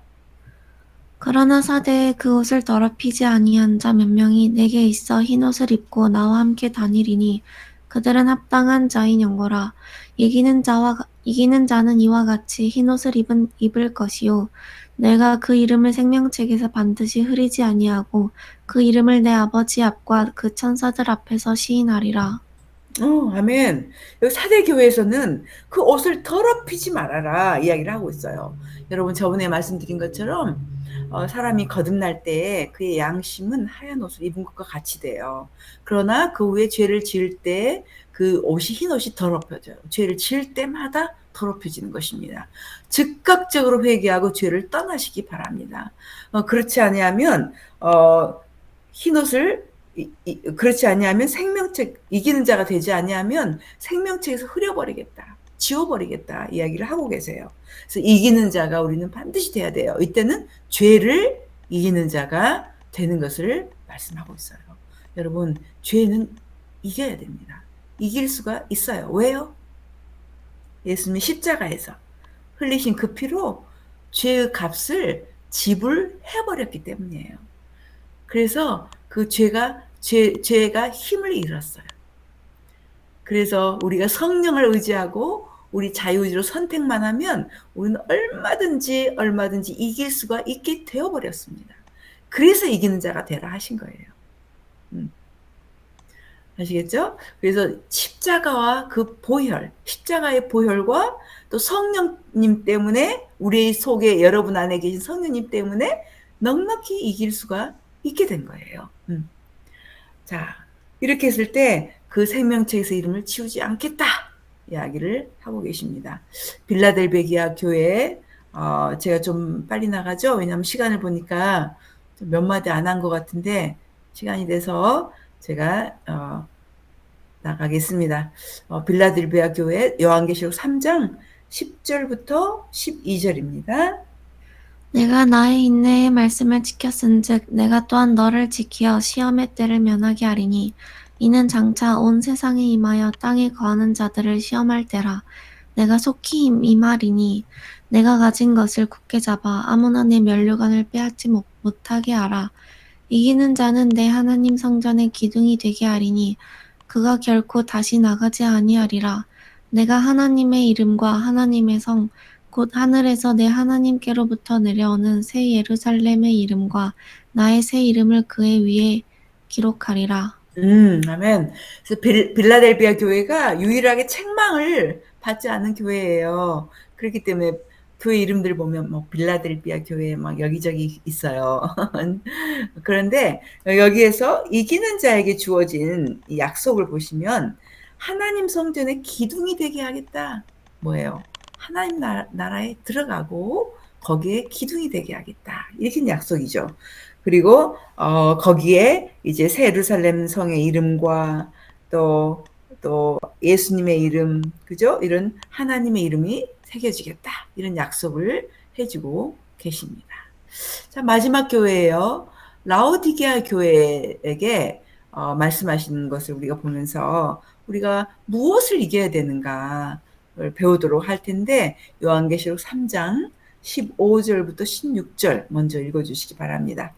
그러나 사대에 그 옷을 더럽히지 아니한 자 몇 명이 내게 있어 흰 옷을 입고 나와 함께 다니리니 그들은 합당한 자인 영거라. 이기는 자는 이와 같이 흰 옷을 입을 것이요 내가 그 이름을 생명책에서 반드시 흐리지 아니하고 그 이름을 내 아버지 앞과 그 천사들 앞에서 시인하리라. 아멘. 여기 사대교회에서는 그 옷을 더럽히지 말아라 이야기를 하고 있어요. 여러분 저번에 말씀드린 것처럼 사람이 거듭날 때 그의 양심은 하얀 옷을 입은 것과 같이 돼요. 그러나 그 후에 죄를 지을 때 그 옷이 흰 옷이 더럽혀져요. 죄를 지을 때마다 더럽혀지는 것입니다. 즉각적으로 회개하고 죄를 떠나시기 바랍니다. 그렇지 아니하면 흰 옷을 그렇지 아니하면 생명책 이기는 자가 되지 아니하면 생명책에서 흐려버리겠다. 지워버리겠다 이야기를 하고 계세요. 그래서 이기는 자가 우리는 반드시 돼야 돼요. 이때는 죄를 이기는 자가 되는 것을 말씀하고 있어요. 여러분 죄는 이겨야 됩니다. 이길 수가 있어요. 왜요? 예수님이 십자가에서 흘리신 그 피로 죄의 값을 지불해버렸기 때문이에요. 그래서 그 죄가 힘을 잃었어요. 그래서 우리가 성령을 의지하고 우리 자유의지로 선택만 하면 우리는 얼마든지 이길 수가 있게 되어버렸습니다. 그래서 이기는 자가 되라 하신 거예요. 아시겠죠? 그래서 십자가와 그 보혈, 십자가의 보혈과 또 성령님 때문에 우리 속에 여러분 안에 계신 성령님 때문에 넉넉히 이길 수가 있게 된 거예요. 자, 이렇게 했을 때 그 생명책에서 이름을 지우지 않겠다 이야기를 하고 계십니다. 빌라델베기아 교회 제가 좀 빨리 나가죠. 왜냐하면 시간을 보니까 몇 마디 안 한 것 같은데 시간이 돼서 제가 나가겠습니다. 빌라델베아 교회 요한계시록 3장 10절부터 12절입니다. 내가 나의 인내의 말씀을 지켰은즉 내가 또한 너를 지키어 시험의 때를 면하게 하리니 이는 장차 온 세상에 임하여 땅에 거하는 자들을 시험할 때라. 내가 속히 임하리니 내가 가진 것을 굳게 잡아 아무나 내 면류관을 빼앗지 못하게 하라. 이기는 자는 내 하나님 성전의 기둥이 되게 하리니 그가 결코 다시 나가지 아니하리라. 내가 하나님의 이름과 하나님의 성 곧 하늘에서 내 하나님께로부터 내려오는 새 예루살렘의 이름과 나의 새 이름을 그의 위에 기록하리라. 아멘. 그래서 빌라델비아 교회가 유일하게 책망을 받지 않은 교회예요. 그렇기 때문에 교회 이름들 보면 뭐 빌라델비아 교회 막 여기저기 있어요. 그런데 여기에서 이기는 자에게 주어진 이 약속을 보시면 하나님 성전의 기둥이 되게 하겠다. 뭐예요? 하나님 나라에 들어가고 거기에 기둥이 되게 하겠다. 이렇게 약속이죠. 그리고 거기에 이제 새 예루살렘 성의 이름과 또 예수님의 이름, 그죠? 이런 하나님의 이름이 새겨지겠다. 이런 약속을 해주고 계십니다. 자, 마지막 교회예요. 라오디게아 교회에게 말씀하시는 것을 우리가 보면서 우리가 무엇을 이겨야 되는가를 배우도록 할 텐데 요한계시록 3장 15절부터 16절 먼저 읽어주시기 바랍니다.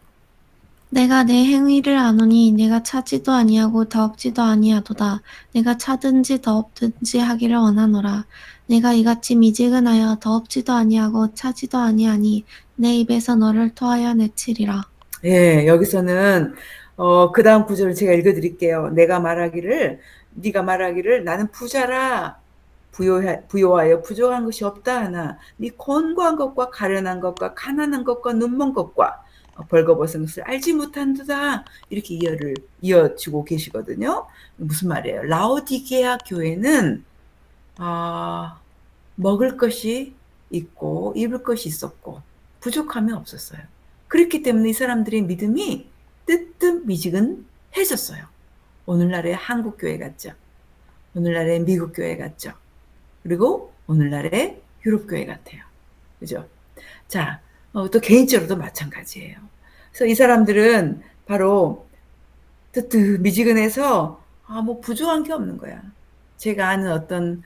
내가 내 행위를 아노니 내가 차지도 아니하고 더없지도 아니하도다. 내가 차든지 더없든지 하기를 원하노라. 내가 이같이 미지근하여 더없지도 아니하고 차지도 아니하니 내 입에서 너를 토하여 내치리라. 예, 여기서는 그 다음 구절을 제가 읽어드릴게요. 네가 말하기를 나는 부자라 부요하여 부족한 것이 없다 하나 네 곤고한 것과 가련한 것과 가난한 것과 눈먼 것과 벌거벗은 것을 알지 못한도다 이렇게 이어주고 계시거든요. 무슨 말이에요? 라오디게아 교회는 먹을 것이 있고 입을 것이 있었고 부족함이 없었어요. 그렇기 때문에 이 사람들의 믿음이 뜨뜻미지근해졌어요. 오늘날의 한국 교회 같죠. 오늘날의 미국 교회 같죠. 그리고 오늘날의 유럽 교회 같아요. 그죠? 자, 또 개인적으로도 마찬가지예요. 그래서 이 사람들은 바로 뜨뜻미지근해서 뭐 부족한 게 없는 거야. 제가 아는 어떤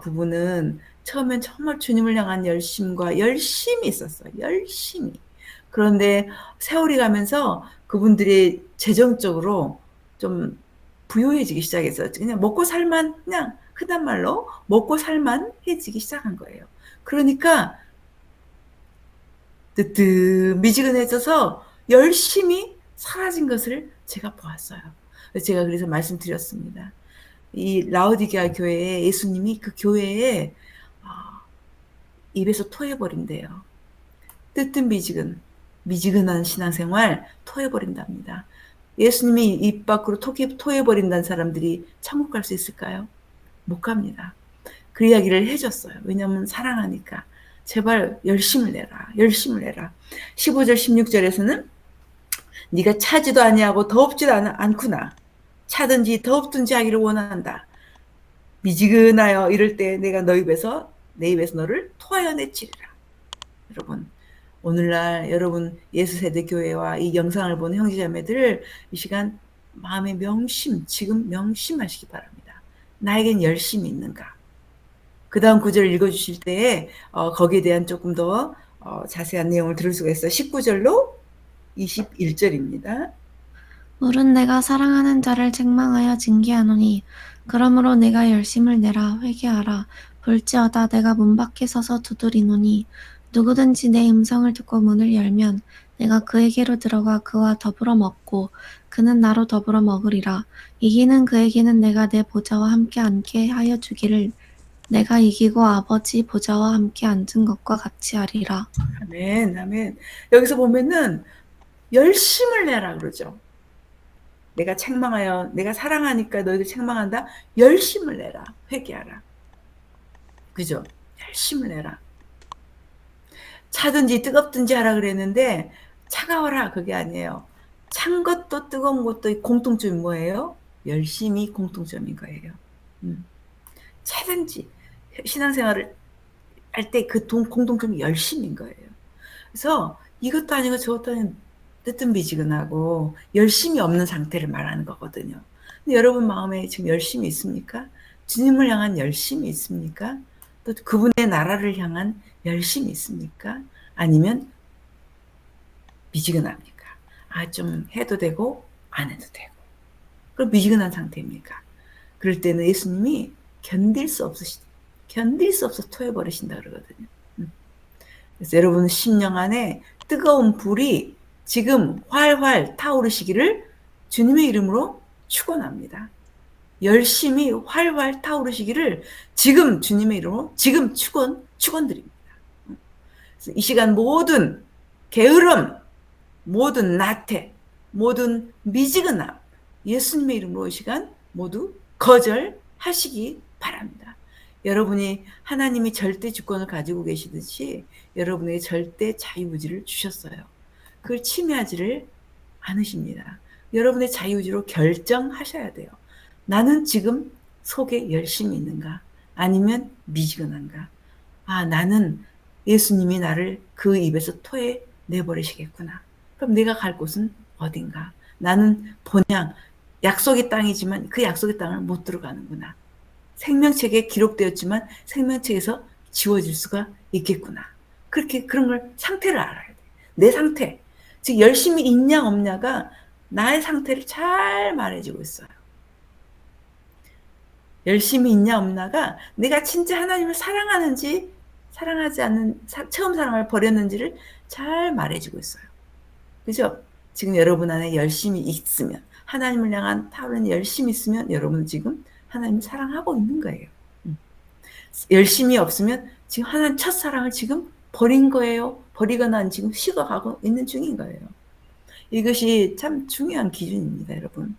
부부는 처음엔 정말 주님을 향한 열심이 있었어요. 열심히. 그런데 세월이 가면서 그분들이 재정적으로 좀 부유해지기 시작했어요. 그냥 먹고 살만 그냥 흔한 말로 먹고 살만해지기 시작한 거예요. 그러니까 뜨뜻미지근해져서 열심히 사라진 것을 제가 보았어요. 제가 그래서 말씀드렸습니다. 이 라오디게아 교회에 예수님이 그 교회에 입에서 토해버린대요. 미지근한 신앙생활 토해버린답니다. 예수님이 입 밖으로 토해버린다는 사람들이 천국 갈 수 있을까요? 못 갑니다. 그 이야기를 해줬어요. 왜냐하면 사랑하니까. 제발 열심을 내라. 열심을 내라. 15절 16절에서는 네가 차지도 아니하고 더없지도 않구나. 차든지 더없든지 하기를 원한다. 미지근하여 이럴 때 내가 내 입에서 너를 토하여 내치리라. 여러분 오늘날 여러분 예수세대 교회와 이 영상을 보는 형제자매들 이 시간 마음의 지금 명심하시기 바랍니다. 나에겐 열심이 있는가? 그 다음 구절을 읽어주실 때에 거기에 대한 조금 더 자세한 내용을 들을 수가 있어요. 19절로 21절입니다. 물은 내가 사랑하는 자를 책망하여 징계하노니 그러므로 내가 열심을 내라 회개하라. 볼지어다 내가 문 밖에 서서 두드리노니 누구든지 내 음성을 듣고 문을 열면 내가 그에게로 들어가 그와 더불어 먹고 그는 나로 더불어 먹으리라. 이기는 그에게는 내가 내 보좌와 함께 앉게 하여 주기를 내가 이기고 아버지 보좌와 함께 앉은 것과 같이 하리라. 아멘, 아멘. 여기서 보면은 열심을 내라 그러죠. 내가 사랑하니까 너희들 책망한다. 열심을 내라. 회개하라. 그죠? 열심을 내라. 차든지 뜨겁든지 하라 그랬는데 차가워라 그게 아니에요. 찬 것도 뜨거운 것도 공통점이 뭐예요? 열심이 공통점인 거예요. 차든지 신앙생활을 할 때 그 공통점이 열심인 거예요. 그래서 이것도 아니고 저것도 아니고 뜨뜻미지근하고 열심이 없는 상태를 말하는 거거든요. 근데 여러분 마음에 지금 열심이 있습니까? 주님을 향한 열심이 있습니까? 또 그분의 나라를 향한 열심이 있습니까? 아니면 미지근합니까? 좀 해도 되고 안 해도 되고. 그럼 미지근한 상태입니까? 그럴 때는 예수님이 견딜 수 없어 토해버리신다 그러거든요. 그래서 여러분 심령 안에 뜨거운 불이 지금 활활 타오르시기를 주님의 이름으로 축원합니다. 열심히 활활 타오르시기를 지금 주님의 이름으로 지금 축원드립니다. 이 시간 모든 게으름, 모든 나태, 모든 미지근함 예수님의 이름으로 이 시간 모두 거절하시기 바랍니다. 여러분이 하나님이 절대 주권을 가지고 계시듯이 여러분에게 절대 자유의지를 주셨어요. 그걸 침해하지를 않으십니다. 여러분의 자유의지로 결정하셔야 돼요. 나는 지금 속에 열심이 있는가? 아니면 미지근한가? 나는 예수님이 나를 그 입에서 토해 내버리시겠구나. 그럼 내가 갈 곳은 어딘가? 나는 본향, 약속의 땅이지만 그 약속의 땅을 못 들어가는구나. 생명책에 기록되었지만 생명책에서 지워질 수가 있겠구나. 그런 걸 상태를 알아야 돼. 내 상태. 즉 열심히 있냐 없냐가 나의 상태를 잘 말해주고 있어요. 열심히 있냐 없냐가 내가 진짜 하나님을 사랑하는지 사랑하지 않는 처음 사랑을 버렸는지를 잘 말해주고 있어요. 그죠? 지금 여러분 안에 열심히 있으면, 하나님을 향한 타오르는 열심히 있으면 여러분은 지금 하나님을 사랑하고 있는 거예요. 열심히 없으면 지금 하나님 첫사랑을 지금 버린 거예요. 버리거나 지금 식어가고 있는 중인 거예요. 이것이 참 중요한 기준입니다, 여러분.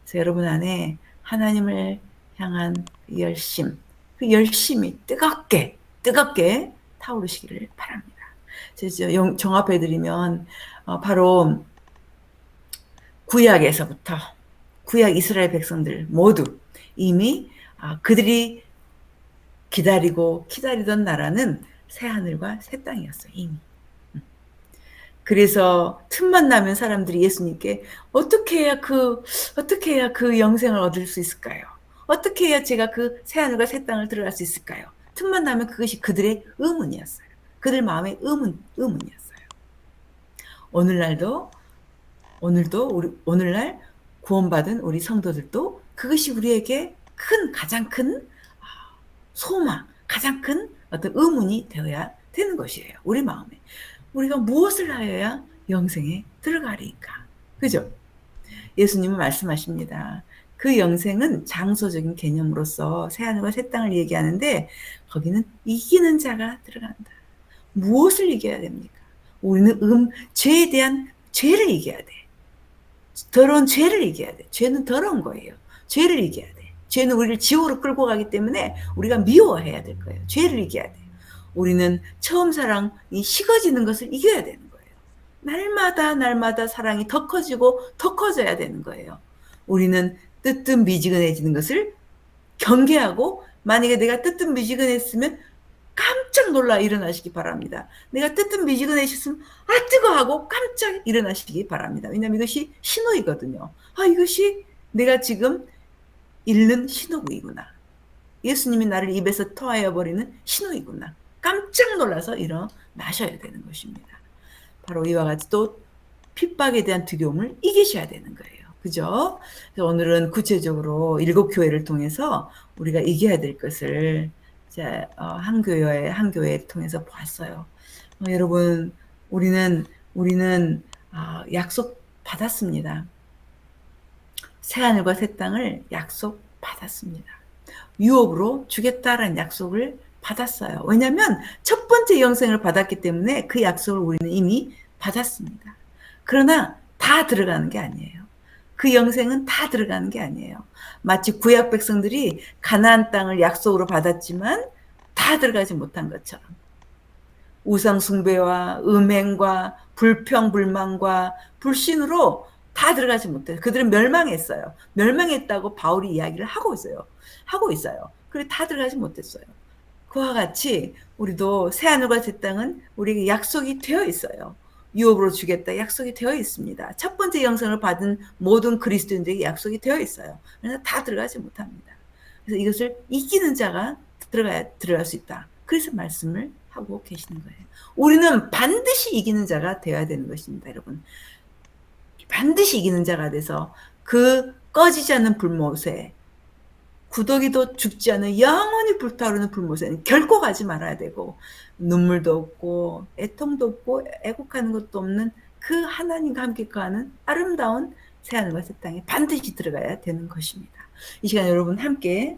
그래서 여러분 안에 하나님을 향한 그 열심이 뜨겁게 타오르시기를 바랍니다. 제가 종합해드리면 바로 구약에서부터 구약 이스라엘 백성들 모두 이미 그들이 기다리던 나라는 새하늘과 새 땅이었어요. 이미. 그래서 틈만 나면 사람들이 예수님께 어떻게 해야 그 영생을 얻을 수 있을까요? 어떻게 해야 제가 그 새하늘과 새 땅을 들어갈 수 있을까요? 틈만 나면 그것이 그들의 의문이었어요. 그들 마음의 의문이었어요. 오늘날 구원받은 우리 성도들도 그것이 우리에게 가장 큰 소망, 가장 큰 어떤 의문이 되어야 되는 것이에요. 우리 마음에. 우리가 무엇을 하여야 영생에 들어가리까? 그죠? 예수님은 말씀하십니다. 그 영생은 장소적인 개념으로서 새하늘과 새 땅을 얘기하는데 거기는 이기는 자가 들어간다. 무엇을 이겨야 됩니까? 우리는 죄에 대한 죄를 이겨야 돼. 더러운 죄를 이겨야 돼. 죄는 더러운 거예요. 죄를 이겨야 돼. 죄는 우리를 지옥으로 끌고 가기 때문에 우리가 미워해야 될 거예요. 죄를 이겨야 돼. 우리는 처음 사랑이 식어지는 것을 이겨야 되는 거예요. 날마다 사랑이 더 커지고 더 커져야 되는 거예요. 우리는 뜨뜻미지근해지는 것을 경계하고, 만약에 내가 뜨뜻미지근했으면 깜짝 놀라 일어나시기 바랍니다. 내가 뜨뜻미지근해졌으면 뜨거 하고 깜짝 일어나시기 바랍니다. 왜냐하면 이것이 신호이거든요. 이것이 내가 지금 잃는 신호이구나. 예수님이 나를 입에서 토하여 버리는 신호이구나. 깜짝 놀라서 일어나셔야 되는 것입니다. 바로 이와 같이 또 핍박에 대한 두려움을 이기셔야 되는 거예요. 그죠? 오늘은 구체적으로 7교회를 통해서 우리가 이겨야 될 것을 한 교회를 통해서 보았어요. 여러분, 우리는 약속 받았습니다. 새하늘과 새 땅을 약속 받았습니다. 유업으로 주겠다라는 약속을 받았어요. 왜냐하면 첫 번째 영생을 받았기 때문에 그 약속을 우리는 이미 받았습니다. 그러나 다 들어가는 게 아니에요. 그 영생은 다 들어가는 게 아니에요. 마치 구약 백성들이 가나안 땅을 약속으로 받았지만 다 들어가지 못한 것처럼 우상 숭배와 음행과 불평 불만과 불신으로 다 들어가지 못해요. 그들은 멸망했어요. 멸망했다고 바울이 이야기를 하고 있어요. 그래 다 들어가지 못했어요. 그와 같이 우리도 새하늘과 새 땅은 우리에게 약속이 되어 있어요. 유업으로 주겠다 약속이 되어 있습니다. 첫 번째 영생을 받은 모든 그리스도인들에게 약속이 되어 있어요. 그래서 다 들어가지 못합니다. 그래서 이것을 이기는 자가 들어갈 수 있다. 그래서 말씀을 하고 계시는 거예요. 우리는 반드시 이기는 자가 되어야 되는 것입니다, 여러분. 반드시 이기는 자가 돼서 그 꺼지지 않는 불못에, 구더기도 죽지 않은 영원히 불타오르는 불못에는 결코 가지 말아야 되고, 눈물도 없고 애통도 없고 애곡하는 것도 없는 그 하나님과 함께 거하는 아름다운 새하늘과 새 땅에 반드시 들어가야 되는 것입니다. 이 시간 여러분 함께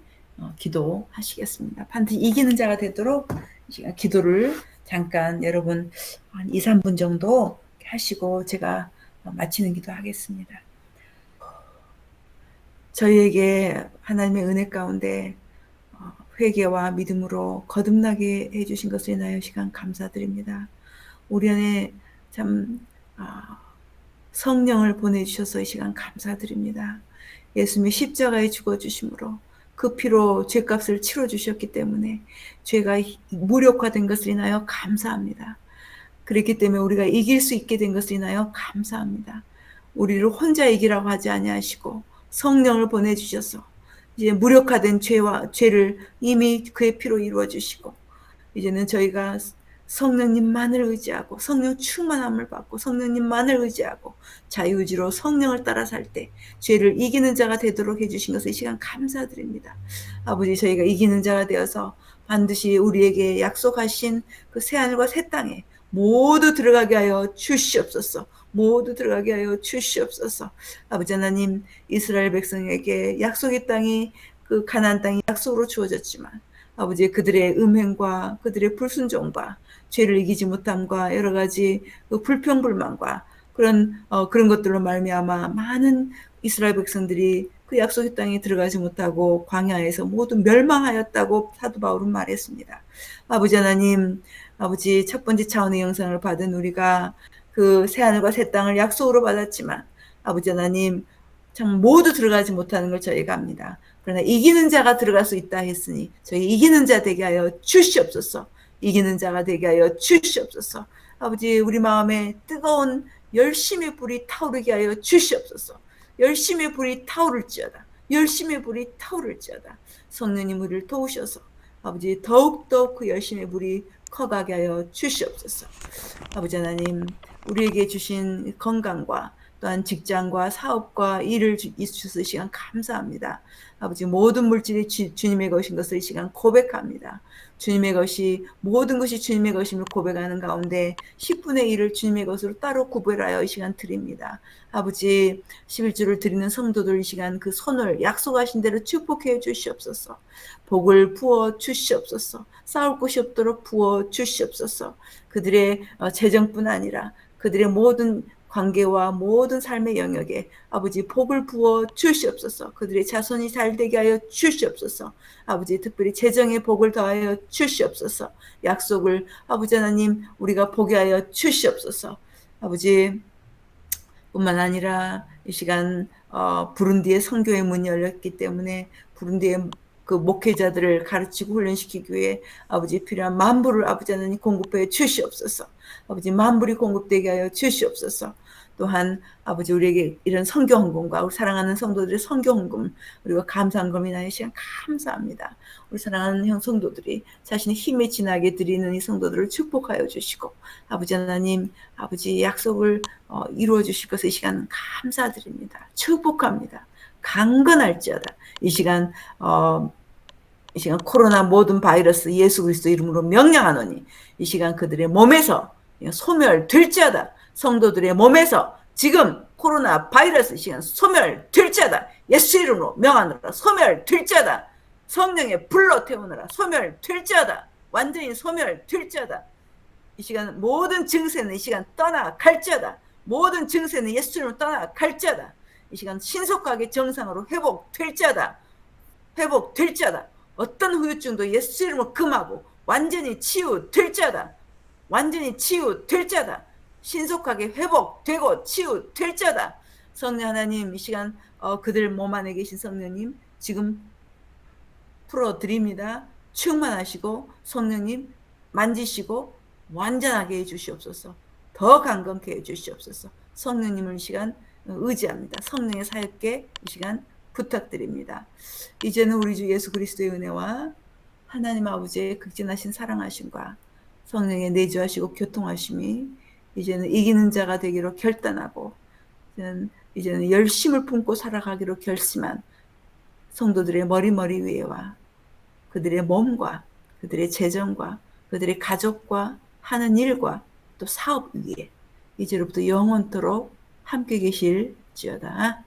기도하시겠습니다. 반드시 이기는 자가 되도록 이 시간 기도를 잠깐 여러분 한 2-3분 정도 하시고 제가 마치는 기도 하겠습니다. 저희에게 하나님의 은혜 가운데 회개와 믿음으로 거듭나게 해주신 것을 인하여 시간 감사드립니다. 우리 안에 참 성령을 보내주셔서 이 시간 감사드립니다. 예수님이 십자가에 죽어주심으로 그 피로 죄값을 치러주셨기 때문에 죄가 무력화된 것을 인하여 감사합니다. 그렇기 때문에 우리가 이길 수 있게 된 것을 인하여 감사합니다. 우리를 혼자 이기라고 하지 아니하시고 성령을 보내주셔서 이제 무력화된 죄를 이미 그의 피로 이루어 주시고, 이제는 저희가 성령님만을 의지하고 성령 충만함을 받고 성령님만을 의지하고 자유의지로 성령을 따라 살 때 죄를 이기는 자가 되도록 해주신 것을 이 시간 감사드립니다. 아버지, 저희가 이기는 자가 되어서 반드시 우리에게 약속하신 그 새하늘과 새 땅에 모두 들어가게 하여 주시옵소서. 모두 들어가게 하여 주시옵소서. 아버지 하나님, 이스라엘 백성에게 약속의 땅이 그 가나안 땅이 약속으로 주어졌지만 아버지, 그들의 음행과 그들의 불순종과 죄를 이기지 못함과 여러 가지 그 불평불만과 그런 것들로 말미암아 많은 이스라엘 백성들이 그 약속의 땅에 들어가지 못하고 광야에서 모두 멸망하였다고 사도 바울은 말했습니다. 아버지 하나님, 아버지, 첫 번째 차원의 영상을 받은 우리가 그 새하늘과 새 땅을 약속으로 받았지만 아버지 하나님, 참 모두 들어가지 못하는 걸 저희가 압니다. 그러나 이기는 자가 들어갈 수 있다 했으니 저희 이기는 자 되게 하여 주시옵소서. 이기는 자가 되게 하여 주시옵소서. 아버지, 우리 마음에 뜨거운 열심의 불이 타오르게 하여 주시옵소서. 열심의 불이 타오를지어다. 열심의 불이 타오를지어다. 성령님 우리를 도우셔서 아버지, 더욱더 그 열심의 불이 커가게 하여 주시옵소서. 아버지 하나님, 우리에게 주신 건강과 또한 직장과 사업과 일을 주셔서 이 시간 감사합니다. 아버지, 모든 물질이 주님의 것인 것을 이 시간 고백합니다. 주님의 것이, 모든 것이 주님의 것임을 고백하는 가운데 10분의 1을 주님의 것으로 따로 구별하여 이 시간 드립니다. 아버지, 11주를 드리는 성도들 이 시간 그 손을 약속하신 대로 축복해 주시옵소서. 복을 부어 주시옵소서. 싸울 곳이 없도록 부어 주시옵소서. 그들의 재정뿐 아니라 그들의 모든 관계와 모든 삶의 영역에 아버지 복을 부어 주시옵소서. 그들의 자손이 잘 되게 하여 주시옵소서. 아버지, 특별히 재정의 복을 더하여 주시옵소서. 약속을 아버지 하나님 우리가 보게 하여 주시옵소서. 아버지, 뿐만 아니라 이 시간 부룬디의 선교의 문이 열렸기 때문에 부룬디의 그 목회자들을 가르치고 훈련시키기 위해 아버지 필요한 만불을 아버지 하나님 공급해 주시옵소서. 아버지, 만불이 공급되게 하여 주시옵소서. 또한 아버지, 우리에게 이런 선교 헌금과 우리 사랑하는 성도들의 선교 헌금, 우리가 감사한 금이 나의 시간 감사합니다. 우리 사랑하는 형 성도들이 자신의 힘에 지나게 드리는 이 성도들을 축복하여 주시고 아버지 하나님, 아버지 약속을 이루어 주실 것을 이 시간 감사드립니다. 축복합니다. 강건할지어다. 이 시간 코로나 모든 바이러스 예수 그리스도 이름으로 명령하노니 이 시간 그들의 몸에서 소멸될지어다. 성도들의 몸에서 지금 코로나 바이러스 이 시간 소멸될지어다. 예수 이름으로 명하노라. 소멸될지어다. 성령의 불로 태우느라. 소멸될지어다. 완전히 소멸될지어다. 이 시간 모든 증세는 이 시간 떠나갈지어다. 모든 증세는 예수 이름으로 떠나갈지어다. 이 시간 신속하게 정상으로 회복될지어다. 회복될지어다. 어떤 후유증도 예수 이름으로 금하고 완전히 치유될지어다. 완전히 치유될지어다. 신속하게 회복되고 치유될지어다. 성령 하나님, 이 시간 그들 몸 안에 계신 성령님 지금 풀어드립니다. 충만하시고 성령님 만지시고 완전하게 해주시옵소서. 더 강건케 해주시옵소서. 성령님을 이 시간 의지합니다. 성령의 사역께 이 시간 부탁드립니다. 이제는 우리 주 예수 그리스도의 은혜와 하나님 아버지의 극진하신 사랑하심과 성령의 내주하시고 교통하심이 이제는 이기는 자가 되기로 결단하고 이제는 열심을 품고 살아가기로 결심한 성도들의 머리 위에와 그들의 몸과 그들의 재정과 그들의 가족과 하는 일과 또 사업 위에 이제로부터 영원토록 함께 계실지어다.